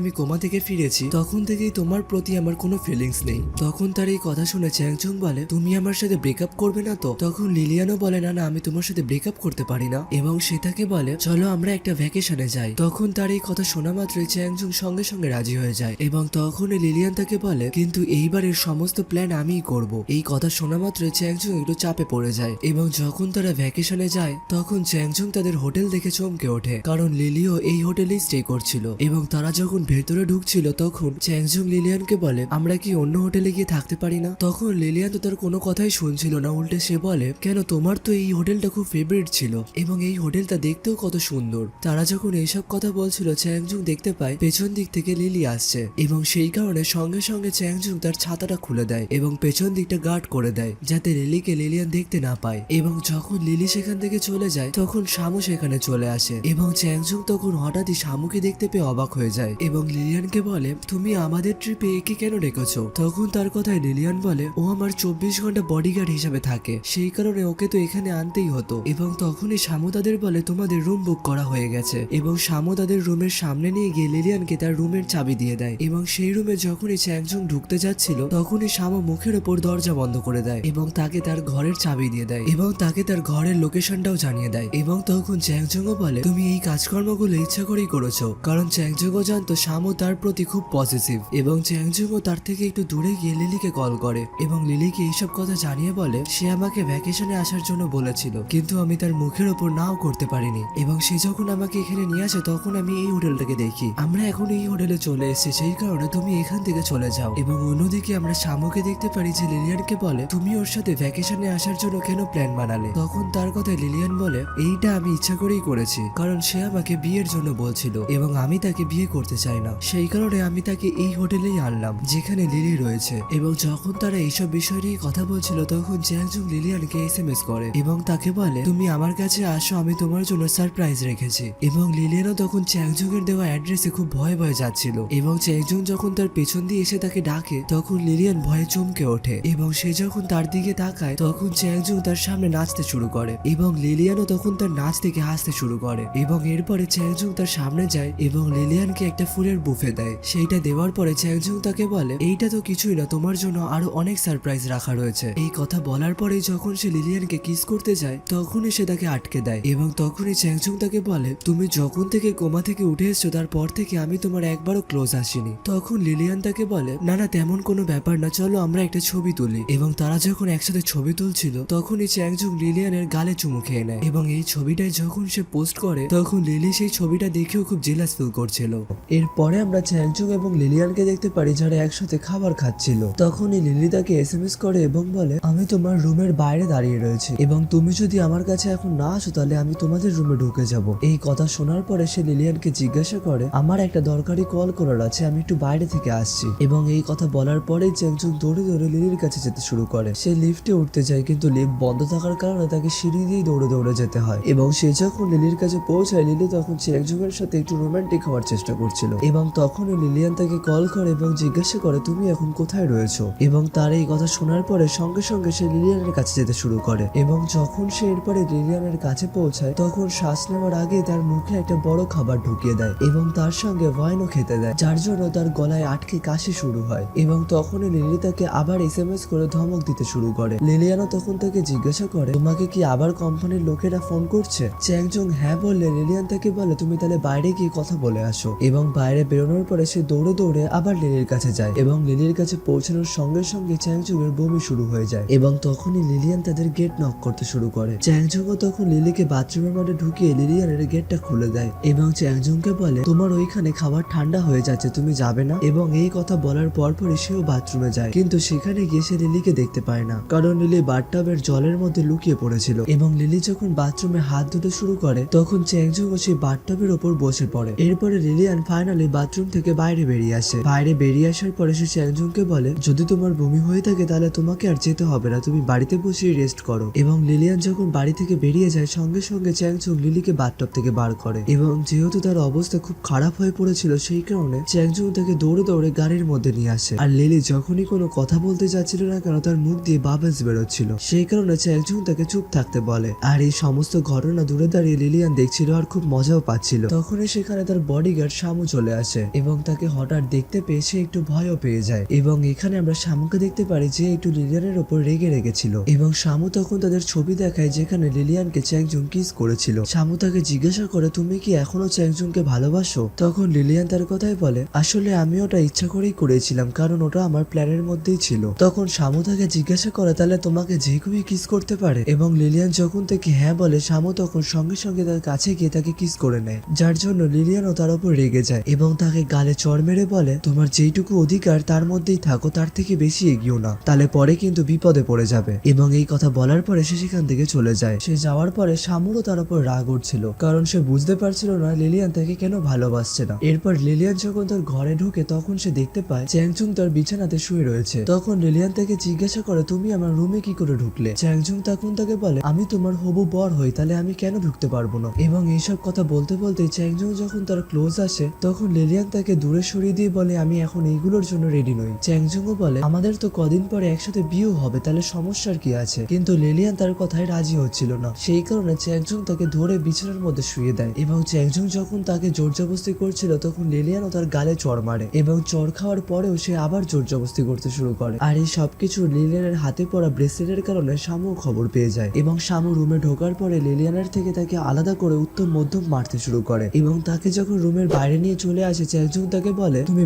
আমি কোমা থেকে ফিরেছি তখন থেকেই তোমার প্রতি আমার কোনো ফিলিংস নেই। তখন তার এই কথা শুনে চ্যাংচং বলে, তুমি আমার সাথে ব্রেকআপ করবে না তো? তখন লিলিয়ানও বলে, না না, আমি তোমার সাথে ব্রেকআপ করতে পারি না। এবং সে তাকে বলে, চলো আমরা একটা ভ্যাকেশনে যাই। তখন তার এই কথা শোনা মাত্রই চ্যাংচং সঙ্গে সঙ্গে রাজি হয়ে যায়, এবং তখনই লিলিয়ান তাকে বলে, কিন্তু এইবারের সমস্ত প্ল্যান আমিই করব। এই কথা শোনা মাত্রই চ্যাংচং একটু চাপে পড়ে যায়, এবং যখন তারা ভ্যাকেশনে যায় তখন চ্যাংচং তাদের হোটেল দেখে চমকে ওঠে, কারণ লিলিও এই হোটেলেই স্টে করছিল। এবং তারা যখন ভেতরে ঢুকছিল তখন চ্যাংচং লিলিয়ানকে বলে, আমরা কি অন্য হোটেলে গিয়ে থাকতে পারি না? তখন লিলিয়ান তো তার কোনো কথাই শুনছিল না, উল্টে সে বলে, কেন, তোমার তো এই হোটেলটা খুব ফেভারিট ছিল এবং এই হোটেলটা দেখতেও কত সুন্দর। তারা যখন এইসব কথা বলছিল চ্যাংচং দেখতে পায় পেছন দিক থেকে লিলি আসছে, এবং সেই কারণে সঙ্গে সঙ্গে চ্যাংচং তার ছাতাটা খুলে দেয় এবং পেছন দিকটা গার্ড করে দেয় যাতে লিলিকে লিলিয়ান দেখতে না পায়। এবং যখন লিলি সেখান থেকে চলে যায় তখন শামু সেখানে চলে আসে, এবং চ্যাংচং তখন হঠাৎই শামুকে দেখতে পেয়ে অবাক হয়ে যায় এবং লিলিয়ানকে বলে, তুমি আমাদের ট্রিপে একে কেন ডেকেছো? তখন তার কথায় লিলিয়ান বলে, ও আমার 24 ঘন্টা বডিগার্ড হিসাবে থাকে, সেই কারণে ওকে তো এখানে আনতেই হতো। এবং তখনই শামু তাদের বলে, তোমাদের রুম বুক করা হয়ে গেছে। এবং শামু তাদের রুমের সামনে নিয়ে গিয়ে লিলিয়ানকে তার রুমের চাবি দিয়ে দেয়, এবং সেই রুমে যখনই চ্যাংচং ঢুকতে যাচ্ছিল তখনই শামু মুখের ওপর দরজা বন্ধ করে দেয় এবং তাকে তার ঘরের চাবি দিয়ে দেয় এবং তাকে তার ঘরের লোকেশনটাও জানিয়ে দেয়। এবং তখন চ্যাংচংও বলে, তুমি এই কাজকর্মগুলো ইচ্ছা করেই করেছো, কারণ চ্যাংচংও জানতো শামু তার প্রতি খুব পজিটিভ। এবং চ্যাংচংও তার থেকে একটু দূরে গিয়ে লিলিকে কল করে এবং লিলিকে এইসব কথা জানিয়ে বলে, সে আমাকে ভ্যাকেশনে আসার জন্য বলেছিল, কিন্তু আমি তার মুখের ওপর নাও করতে পারিনি, এবং সে যখন আমাকে এখানে নিয়ে আসে তখন আমি এই হোটেলটাকে দেখি, আমরা এখন এই হোটেলে চলে এসেছি, সেই কারণে তুমি এখান থেকে চলে যাও। এবং অন্যদিকে আমরা শামুকে দেখতে পারি যে লিলিয়ানকে বলে, তুমি ওর সাথে ভ্যাকেশনে আসার জন্য কেন প্ল্যান বানালে? তখন তার কথায় লিলিয়ান বলে, এইটা আমি ইচ্ছা করেই করেছি, কারণ সে আমাকে বিয়ের জন্য বলছিল এবং আমি তাকে বিয়ে করতে চাই না, সেই কারণে আমি তাকে এই হোটেলেই আনলাম যেখানে লিলি রয়েছে। এবং যখন তারা এইসব বিষয় নিয়ে কথা বলছিল তখন চ্যাংচং লিলিয়ানকে এসএমএস করে এবং তাকে বলে, তুমি আমার কাছে আসো, আমি তোমার জন্য সারপ্রাইজ রেখেছি। এবং লিলিয়ানও তখন চ্যাংচং এর দেওয়া অ্যাড্রেসে খুব ভয়ে ভয়ে যাচ্ছিল, এবং চ্যাংচং যখন তার পেছন দিয়ে এসে তাকে ডাকে তখন লিলিয়ান ভয়ে চমকে ওঠে, এবং সে যখন তার দিকে তাকায় তখন চ্যাংচং তার সামনে নাচতে শুরু করে এবং লিলিয়ানও তখন তার নাচ থেকে হাসতে শুরু করে। এবং এরপরে চ্যাংচং তার সামনে যায় এবং লিলিয়ানকে একটা ফুলের বুফে দেয়। সেইটা দেওয়ার পরে চ্যাংচং তাকে বলে, এইটা তো কিছুই না, তোমার জন্য আরো অনেক সারপ্রাইজ রাখা রয়েছে। এই কথা বলার পরে যখন সে লিলিয়ানকে কিস করতে যায় তখনই সে তাকে আটকে দেয়, এবং তখনই চ্যাংচং তাকে বলে, তুমি যখন থেকে কোমা থেকে উঠে এসছো তারপর থেকে আমি তোমার একবারও ক্লোজ আসিনি। তখন লিলিয়ান তাকে বলে, না না, তেমন কোনো ব্যাপার না, চলো আমরা একটা ছবি তুলি। এবং তারা যখন একসাথে ছবি তুলছিল তখনই চ্যাংচং লিলিয়ানের গালে চুমু খেয়ে নেয়, এবং এই ছবিটাই যখন সে পোস্ট করে তখন লিলি সেই ছবিটা দেখেও খুব জেলাস ফিল করছিল। এরপরে আমরা চ্যাংচং এবং লিলিয়ানকে দেখতে পারি যারা একসাথে খাবার খাচ্ছিল। তখনই লিলি তাকে এসএমএস করে এবং বলে, আমি তোমার রুমের বাইরে দাঁড়িয়ে রয়েছি এবং তুমি যদি আমার কাছে এখন না আসো তাহলে আমি তোমাদের রুমে ঢুকে যাব। এই কথা শোনার পরে সে লিলিয়ানকে জিজ্ঞাসা করে, আমার একটা দরকারি কল করার আছে, আমি একটু বাইরে থেকে আসছি। এবং এই কথা বলার পরেই চ্যাংচং দৌড়ে দৌড়ে লিলির কাছে যেতে শুরু করে। সে লিফটে উঠতে যায় কিন্তু লিফট বন্ধ থাকার কারণে তাকে সিঁড়ি দিয়ে দৌড়ে দৌড়ে যেতে হয়। এবং সে যখন লিলির কাছে পৌঁছায় লিলি তখন চ্যাংচং এর সাথে একটু রোমান্টিক হওয়ার চেষ্টা করছিল, এবং তখনই লিলিয়ান তাকে কল করে এবং জিজ্ঞাসা করে, তুমি এখন কোথায় রয়েছো? এবং তার এই কথা শোনার পরে সঙ্গে সঙ্গে সে লিলিয়ানের কাছে যেতে শুরু করে, এবং যখন সে এরপরে লিলিয়ানের কাছে পৌঁছায় তখন শ্বাস নেওয়ার আগে তার মুখে একটা বড় খাবার ঢুকিয়ে দেয় এবং তার সঙ্গে ওয়াইনও খেতে দেয়, যার জন্য তার গলায় আটকে কাশি শুরু হয়। এবং তখনই লিলি তাকে আবার এসএমএস করে ধমক দিতে শুরু করে। লিলিয়ানও তখন তাকে জিজ্ঞাসা করে, তোমাকে কি আবার কোম্পানির লোকেরা ফোন করছে? চ্যাংচং হ্যাঁ বললে লিলিয়ান তাকে বলে, তুমি তাহলে বাইরে গিয়ে কথা বলে আসো। এবং বাইরে বেরোনোর পরে সে দৌড়ে দৌড়ে আবার লিলির কাছে যায়, এবং লিলির কাছে পৌঁছানোর সঙ্গে সঙ্গে চ্যাংচং এর বমি শুরু হয়ে যায়, এবং তখনই লিলিয়ান তাদের গেট নক করতে শুরু করে। চ্যাংচংও তখন লিলিকে বাথরুমের মধ্যে ঢুকিয়ে লিলিয়ানের গেটটা খুলে দেয় এবং চ্যাংচংকে বলে, তোমার ওইখানে খাবার ঠান্ডা হয়ে যাচ্ছে, তুমি যাবে না? এবং এই কথা বলার পরপরই সেও বাথরুমে যায়, কিন্তু সেখানে গিয়ে সে লিলিকে দেখতে পায় না, কারণ লিলি বাথটাবের জলের মধ্যে লুকিয়ে পড়েছিল। এবং লিলি যখন বাথরুমে হাত ধুতে শুরু করে তখন চ্যাংচংও সেই বাথটাবের ওপর বসে পড়ে। এরপরে লিলিয়ান ফাইনালি বাথরুম থেকে বাইরে বেরিয়ে আসে। বাইরে বেরিয়ে আসার পরে সে চ্যাংচংকে বলে, যদি তোমার বমি হয়ে থাকে তাহলে তোমাকে আর যেতে হবে না, তুমি বাড়িতে বসে রেস্ট করো। এবং লিলিয়ান যখন বাড়ি থেকে বেরিয়ে যায় সঙ্গে সঙ্গে চ্যাংচং লিলিকে বাথটব থেকে বার করে, এবং যেহেতু তার অবস্থা খুব খারাপ হয়ে পড়েছিল সেই কারণে চ্যাংচং তাকে দৌড়ে দৌড়ে গাড়ির মধ্যে নিয়ে আসে। আর লিলি যখনই কোনো কথা বলতে যাচ্ছিল না কেন তার মুখ দিয়ে বাবলস বেরোচ্ছিল, সেই কারণে চ্যাংচং তাকে চুপ চুপ থাকতে বলে। আর এই সমস্ত ঘটনা দূরে দাঁড়িয়ে লিলিয়ান দেখছিল আর খুব মজাও পাচ্ছিল। তখনই সেখানে তার বডিগার্ড শামু চলে আসে এবং তাকে হঠাৎ দেখতে পেয়ে সে একটু ভয়ও পেয়ে যায়। এবং এখানে আমরা শামুকে দেখতে পারি যে একটু লিলিয়ানের ওপর রেগে রেগেছিল এবং শামু তখন তাদের ছবি দেখায় যেখানে লিলিয়ানকে চ্যাংজুং কিস করেছিল। শামু তাকে জিজ্ঞাসা করে তুমি কি এখনো চ্যাংজুংকে ভালোবাসো? তখন লিলিয়ান তার কথাই বলে আসলে আমি ওটা ইচ্ছা করেই করেছিলাম কারণ ওটা আমার প্ল্যানের মধ্যেই ছিল। তখন শামু তাকে জিজ্ঞাসা করে তাহলে তোমাকে যে কেউই কিস করতে পারে? এবং লিলিয়ান যখন তাকে হ্যাঁ বলে শামু তখন সঙ্গে সঙ্গে তার কাছে গিয়ে তাকে কিস করে নেয়, যার জন্য লিলিয়ানও তার উপর রেগে যায় এবং তাকে গালে চড় মেরে বলে তোমার যেইটুকু অধিকার তার মধ্যেই থাকো, তার থেকে বেশি এগিয়েও না, তাহলে পরে কিন্তু বিপদে পড়ে যাবে। এবং এই কথা বলার পরে সে সেখান থেকে চলে যায়। সে যাওয়ার পরে শামুরও তার উপর রাগ উঠছিল কারণ সে বুঝতে পারছিল না লিলিয়ান তাকে কেন ভালোবাসছে না। এরপর লিলিয়ান যখন তার ঘরে ঢুকে তখন সে দেখতে পায় চ্যাংচুং তার বিছানাতে শুয়ে রয়েছে। তখন লিলিয়ান তাকে জিজ্ঞাসা করে তুমি আমার রুমে কি করে ঢুকলে? চ্যাংচুং তখন তাকে বলে আমি তোমার হবু বর হই, তাহলে আমি কেন ঢুকতে পারবো না? এবং এইসব কথা বলতে বলতে চ্যাংচুং যখন তার ক্লোজ আসে তখন লিলিয়ান তাকে দূরে সরিয়ে দিয়ে বলে আমি এখন এইগুলোর জন্য রেডি নই। চ্যাংচুংও বলে আমাদের তো কদিন পরে একসাথে বিয়েও হবে, তাহলে সমস্যার কি আছে? কিন্তু লিলিয়ান তার কথায় রাজি হচ্ছিল না, সেই কারণে চ্যাংচুং তাকে ধরে বিছানার মধ্যে শুয়ে দেয়। এবং চ্যাংচুং যখন তাকে জোরজবস্তি করছিল তখন লিলিয়ানও তার গালে চড় মারে এবং চড় খাওয়ার পরেও সে আবার জোরজবস্তি করতে শুরু করে। আর এই সবকিছু লিলিয়ানের হাতে পড়া ব্রেসলেটের কারণে শামু খবর পেয়ে যায় এবং শামু রুমে ঢোকার পরে লিলিয়ানের থেকে তাকে আলাদা করে উত্তম মধ্যম মারতে শুরু করে। এবং তাকে যখন রুমের বাইরে নিয়ে চলে আসে চ্যাংচুং তাকে বলে তুমি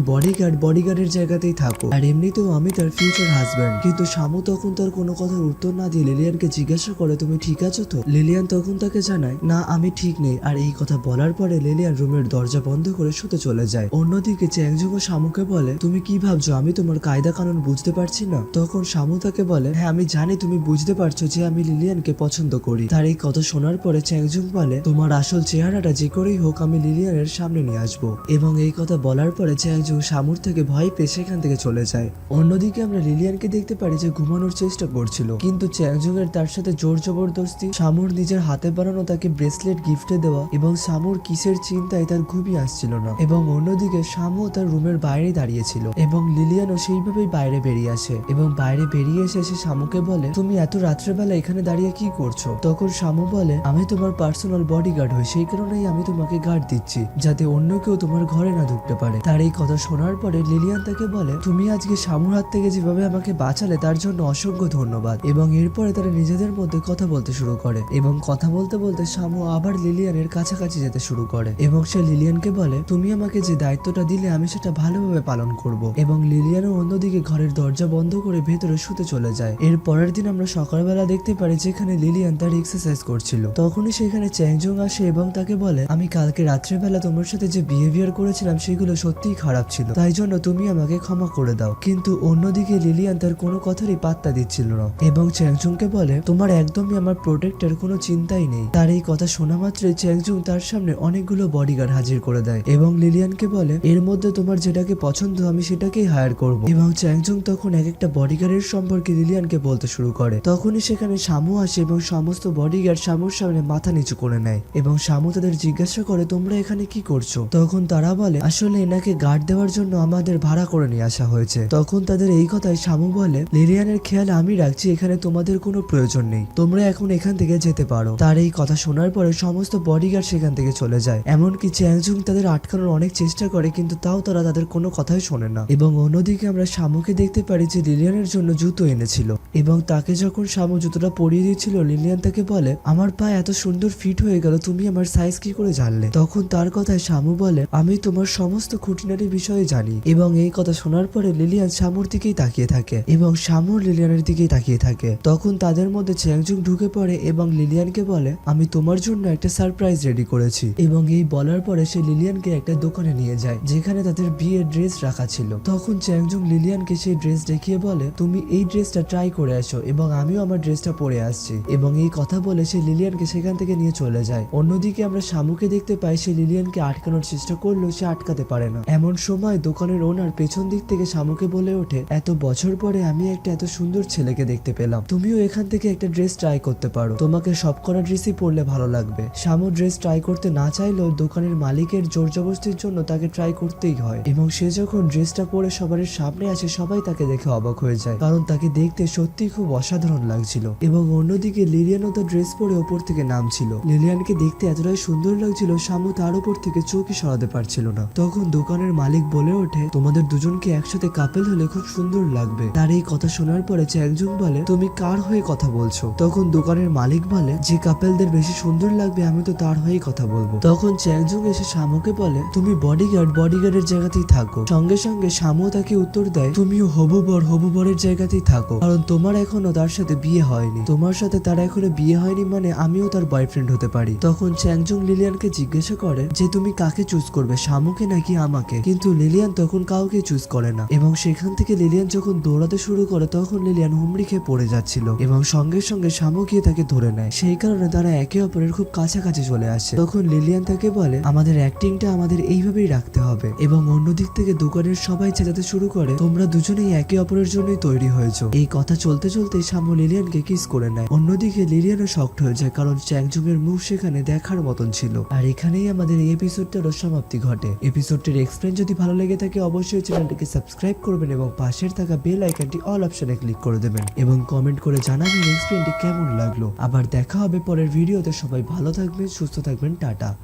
বডিগার্ডের জায়গাতেই থাকো, আর এমনিতেও আমি তার ফিউচার হাজব্যান্ড। কিন্তু শামু তখন তার কোনো কথার উত্তর না দিয়ে লিলিয়ানকে জিজ্ঞাসা করে তুমি ঠিক আছো তো? লিলিয়ান তখন তাকে জানায় না আমি ঠিক নেই। আর এই কথা বলার পরে লিলিয়ান রুমের দরজা বন্ধ করে শুতে চলে যায়। অন্যদিকে চ্যাংজুং ও শামুকে বলে তুমি কি ভাবছো আমি তোমার কায়দা কানুন বুঝতে পারছি না? তখন শামু তাকে বলে হ্যাঁ আমি জানি তুমি বুঝতে পারছো যে আমি লিলিয়ানকে পছন্দ করি। তার এই কথা শোনার পরে চ্যাংজুং বলে তোমার আসল চেহারাটা যে করেই হোক আমি লিলিয়ানের সামনে নিয়ে আসবো। এবং এই কথা বলার পরে চ্যাংজুং শামুর থেকে ভয় পেয়ে সেখান থেকে চলে যায়। অন্যদিকে আমরা লিলিয়ানকে দেখতে পারি যে ঘুমানোর চেষ্টা করছিল, কিন্তু চ্যাংজুং এর তার সাথে জোর জবরদস্তি, শামুর নিজের হাতে বানানো তাকে ব্রেসলেট গিফটে দেওয়া এবং শামুর কিসের চিন্তায় তার ঘুমই আসছিল না। এবং অন্যদিকে শামু তার রুমের বাইরে দাঁড়িয়েছিল এবং লিলিয়ানও সেইভাবেই বাইরে বেরিয়ে আসে এবং বাইরে বেরিয়ে এসে সে শামুকে বলে তুমি এত রাত্রেবেলা এখানে দাঁড়িয়ে কি করছো? তখন শামু বলে আমি তোমার পার্সোনাল বডিগার্ড হই, সেই কারণেই আমি তোমাকে গার্ড দিচ্ছি যাতে অন্য কেউ তোমার ঘরে না ঢুকতে পারে। তার এই কথা শোনার পরে লিলিয়ান তাকে বলে তুমি আজকে শামুর হাত থেকে যেভাবে আমাকে বাঁচালে তার জন্য অসংখ্য ধন্যবাদ। এবং এরপরে তারা নিজেদের মধ্যে কথা বলতে শুরু করে এবং কথা বলতে বলতে শামু আবার লিলিয়ানের কাছাকাছি যেতে শুরু করে এবং সে লিলিয়ানকে বলে তুমি আমাকে যে দায়িত্বটা দিলে আমি সেটা ভালোভাবে পালন করব। এবং লিলিয়ানও অন্যদিকে ঘরের দরজা বন্ধ করে ভেতরে শুতে চলে যায়। এর পরের দিন আমরা সকালবেলা দেখতে পারি যেখানে লিলিয়ান তার এক্সারসাইজ করছিল। তখনই সেখানে চ্যাংজুং আসে এবং তাকে বলে আমি কালকে রাত্রেবেলা তোমার সাথে যে বিহেভিয়ার করেছিলাম সেগুলো সত্যিই খারাপ ছিল, তাই জন্য তুমি আমাকে ক্ষমা করে দাও। কিন্তু অন্যদিকে লিলিয়ান তার কোনো কথারই পাত্তা দিচ্ছিল না এবং চ্যাংজুংকে বলে তোমার একদমই আমার প্রোটেক্টের কোনো চিন্তাই নেই। তার এই কথা শোনা মাত্রই চ্যাংজুং তার সামনে অনেকগুলো বডিগার্ড হাজির করে দেয় এবং লিলিয়ানকে বলে এর মধ্যে তোমার যেটাকে পছন্দ আমি সেটাকেই হায়ার করব। এবং চ্যাংজুং তখন এক একটা বডিগার্ডের সম্পর্কে লিলিয়ানকে বলতে শুরু করে। তখনই সেখানে শামু আসে এবং সমস্ত বডিগার্ড শামুর সামনে মাথা নিচু করে নেয় এবং শামু তাদের জিজ্ঞাসা করে তোমরা এখানে কি করছো? তখন তারা বলে আসলে এনাকে গার্ড দেওয়ার জন্য আমাদের ভাড়া করে নিয়ে আসা হয়েছে। তখন তাদের এই কথায় শামু বলে লিলিয়ানের খেয়াল আমি রাখছি, এখানে তোমাদের কোনো প্রয়োজন নেই, তোমরা এখন এখান থেকে যেতে পারো। তার এই কথা শোনার পরে সমস্ত বডিগার্ড সেখান থেকে চলে যায়। এমনকি চ্যাংজুং তাদের আটকানোর অনেক চেষ্টা করে কিন্তু তাও তারা তাদের কোনো কথাই শোনে না। এবং অন্যদিকে আমরা শামুকে দেখতে পারি যে লিলিয়ানের জন্য জুতো এনেছিল এবং তাকে যখন শামু জুতোটা পরিয়ে দিয়েছিল লিলিয়ান তাকে বলে আমার পা এত সুন্দর ফিট হয়ে গেল, তুমি আমার সাইজ কি করে জানলে? তখন তার কথায় শামু বলে আমি তোমার সমস্ত খুঁটিনাটি বিষয়ে জানি। এবং এই কথা শোনার পরে লিলিয়ান শামুর দিকেই তাকিয়ে থাকে এবং শামু লিলিয়ানের দিকেই তাকিয়ে থাকে। তখন তাদের মধ্যে চ্যাংজুং ঢুকে পড়ে এবং লিলিয়ানকে বলে আমি তোমার জন্য একটা সারপ্রাইজ রেডি করেছি। এবং এই বলার পরে সে লিলিয়ানকে একটা দোকানে নিয়ে যায় যেখানে তাদের বিয়ের ড্রেস রাখা ছিল। তখন চ্যাংজুং লিলিয়ানকে সেই ড্রেস দেখিয়ে বলে তুমি এই ড্রেসটা ট্রাই করে আসো এবং আমিও আমার ড্রেসটা পরে আসছি। এবং এই কথা বলে সে লিলিয়ানকে সেখান থেকে নিয়ে চলে যায়। অন্যদিকে আমরা শামুকে দেখতে পাই সে লিলিয়ানকে আটকানোর চেষ্টা করলেও সে আটকাতে পারে না। এমন সময় দোকানের ওনার পেছন দিক থেকে শামুকে বলে ওঠে এত বছর পরে আমি একটা এত সুন্দর ছেলেকে দেখতে পেলাম, তুমিও এখান থেকে একটা ড্রেস ট্রাই করতে পারো, তোমাকে সব করা ড্রেসই পরলে ভালো লাগবে। শামু ড্রেস ট্রাই করতে না চাইলেও দোকানের মালিকের জোর জবরদস্তির জন্য তাকে ট্রাই করতেই হয়। এবং সে যখন ড্রেসটা পরে সবার সামনে আসে সবাই তাকে দেখে অবাক হয়ে যায় কারণ তাকে দেখতে সত্যি খুব অসাধারণ লাগছিল। এবং অন্য অন্যদিকে লিলিয়ানও তার ড্রেস পরে ওপর থেকে নামছিল। লিলিয়ানকে দেখতে এতটাই সুন্দর লাগছিল, শামু তার উপর থেকে চোখই সরাতে পারছিল না। তখন দোকানের মালিক বলে ওঠে, তোমাদের দুজনকে একসাথে কাপল হলে খুব সুন্দর লাগবে। তার এই কথা শোনার পরে চ্যাংজুং বলে, তুমি কার হয়ে কথা বলছো? তখন দোকানের মালিক বলে, যে কাপলদের বেশি সুন্দর লাগবে আমি তো তার হয়েই কথা বলবো। তখন চ্যাংজুং এসে শামুকে বলে, তুমি বডিগার্ডের জায়গাতেই থাকো। সঙ্গে সঙ্গে শামু তাকে উত্তর দেয়, তুমিও হবু বরের জায়গাতেই থাকো, কারণ তোমার এখনো তার সাথে বিয়ে হয়নি। তোমার সাথে তার এখনো বিয়ে হয়নি মানে আমিও তার বয়ফ্রেন্ড হতে পারি। তখন চ্যাংজুং লিলিয়ানকে জিজ্ঞাসা করে যে তুমি কাকে চুজ করবে, শামুকে নাকি আমাকে? কিন্তু লিলিয়ান তখন কাউকে চুজ করে না এবং সেখান থেকে লিলিয়ান যখন দৌড়াতে শুরু করে তখন লিলিয়ান হুমড়ি খেয়ে পড়ে যাচ্ছিল এবং সঙ্গে সঙ্গে শামু গিয়ে তাকে ধরে নেয়। সেই কারণে তারা একে অপরের খুব কাছাকাছি চলে আসে। তখন লিলিয়ান তাকে বলে, আমাদের অ্যাক্টিংটা আমাদের এইভাবেই রাখতে হবে। এবং অন্যদিক থেকে দোকানের সবাই চেঁচাতে শুরু করে, তোমরা দুজনেই একে অপরের জন্যই তৈরি হয়েছো। এই কথা চলতে চলতে শামু লিলিয়ানকে কিস করে নেয়। অন্যদিকে লিলিয়ানও শকড হয়ে যায়, কারণ চ্যাংজুং এর মুখ সেখানে দেখার মতন ছিল। আর এখানেই আমাদের এই এপিসোডটারও সমাপ্তি ঘটে। এপিসোডটির এক্সপ্লেন যদি ভালো লেগে থাকে অবশ্যই চ্যানেলটিকে সাবস্ক্রাইব করবেন এবং পাশের থাকা বেল আইকনটি অল অপশনে ক্লিক করে দেবেন এবং কমেন্ট করে জানাবেন এক্সপ্লেনটি কেমন লাগলো। আবার দেখা হবে পরের ভিডিওতে। সবাই ভালো থাকবেন, সুস্থ থাকবেন, টাটা।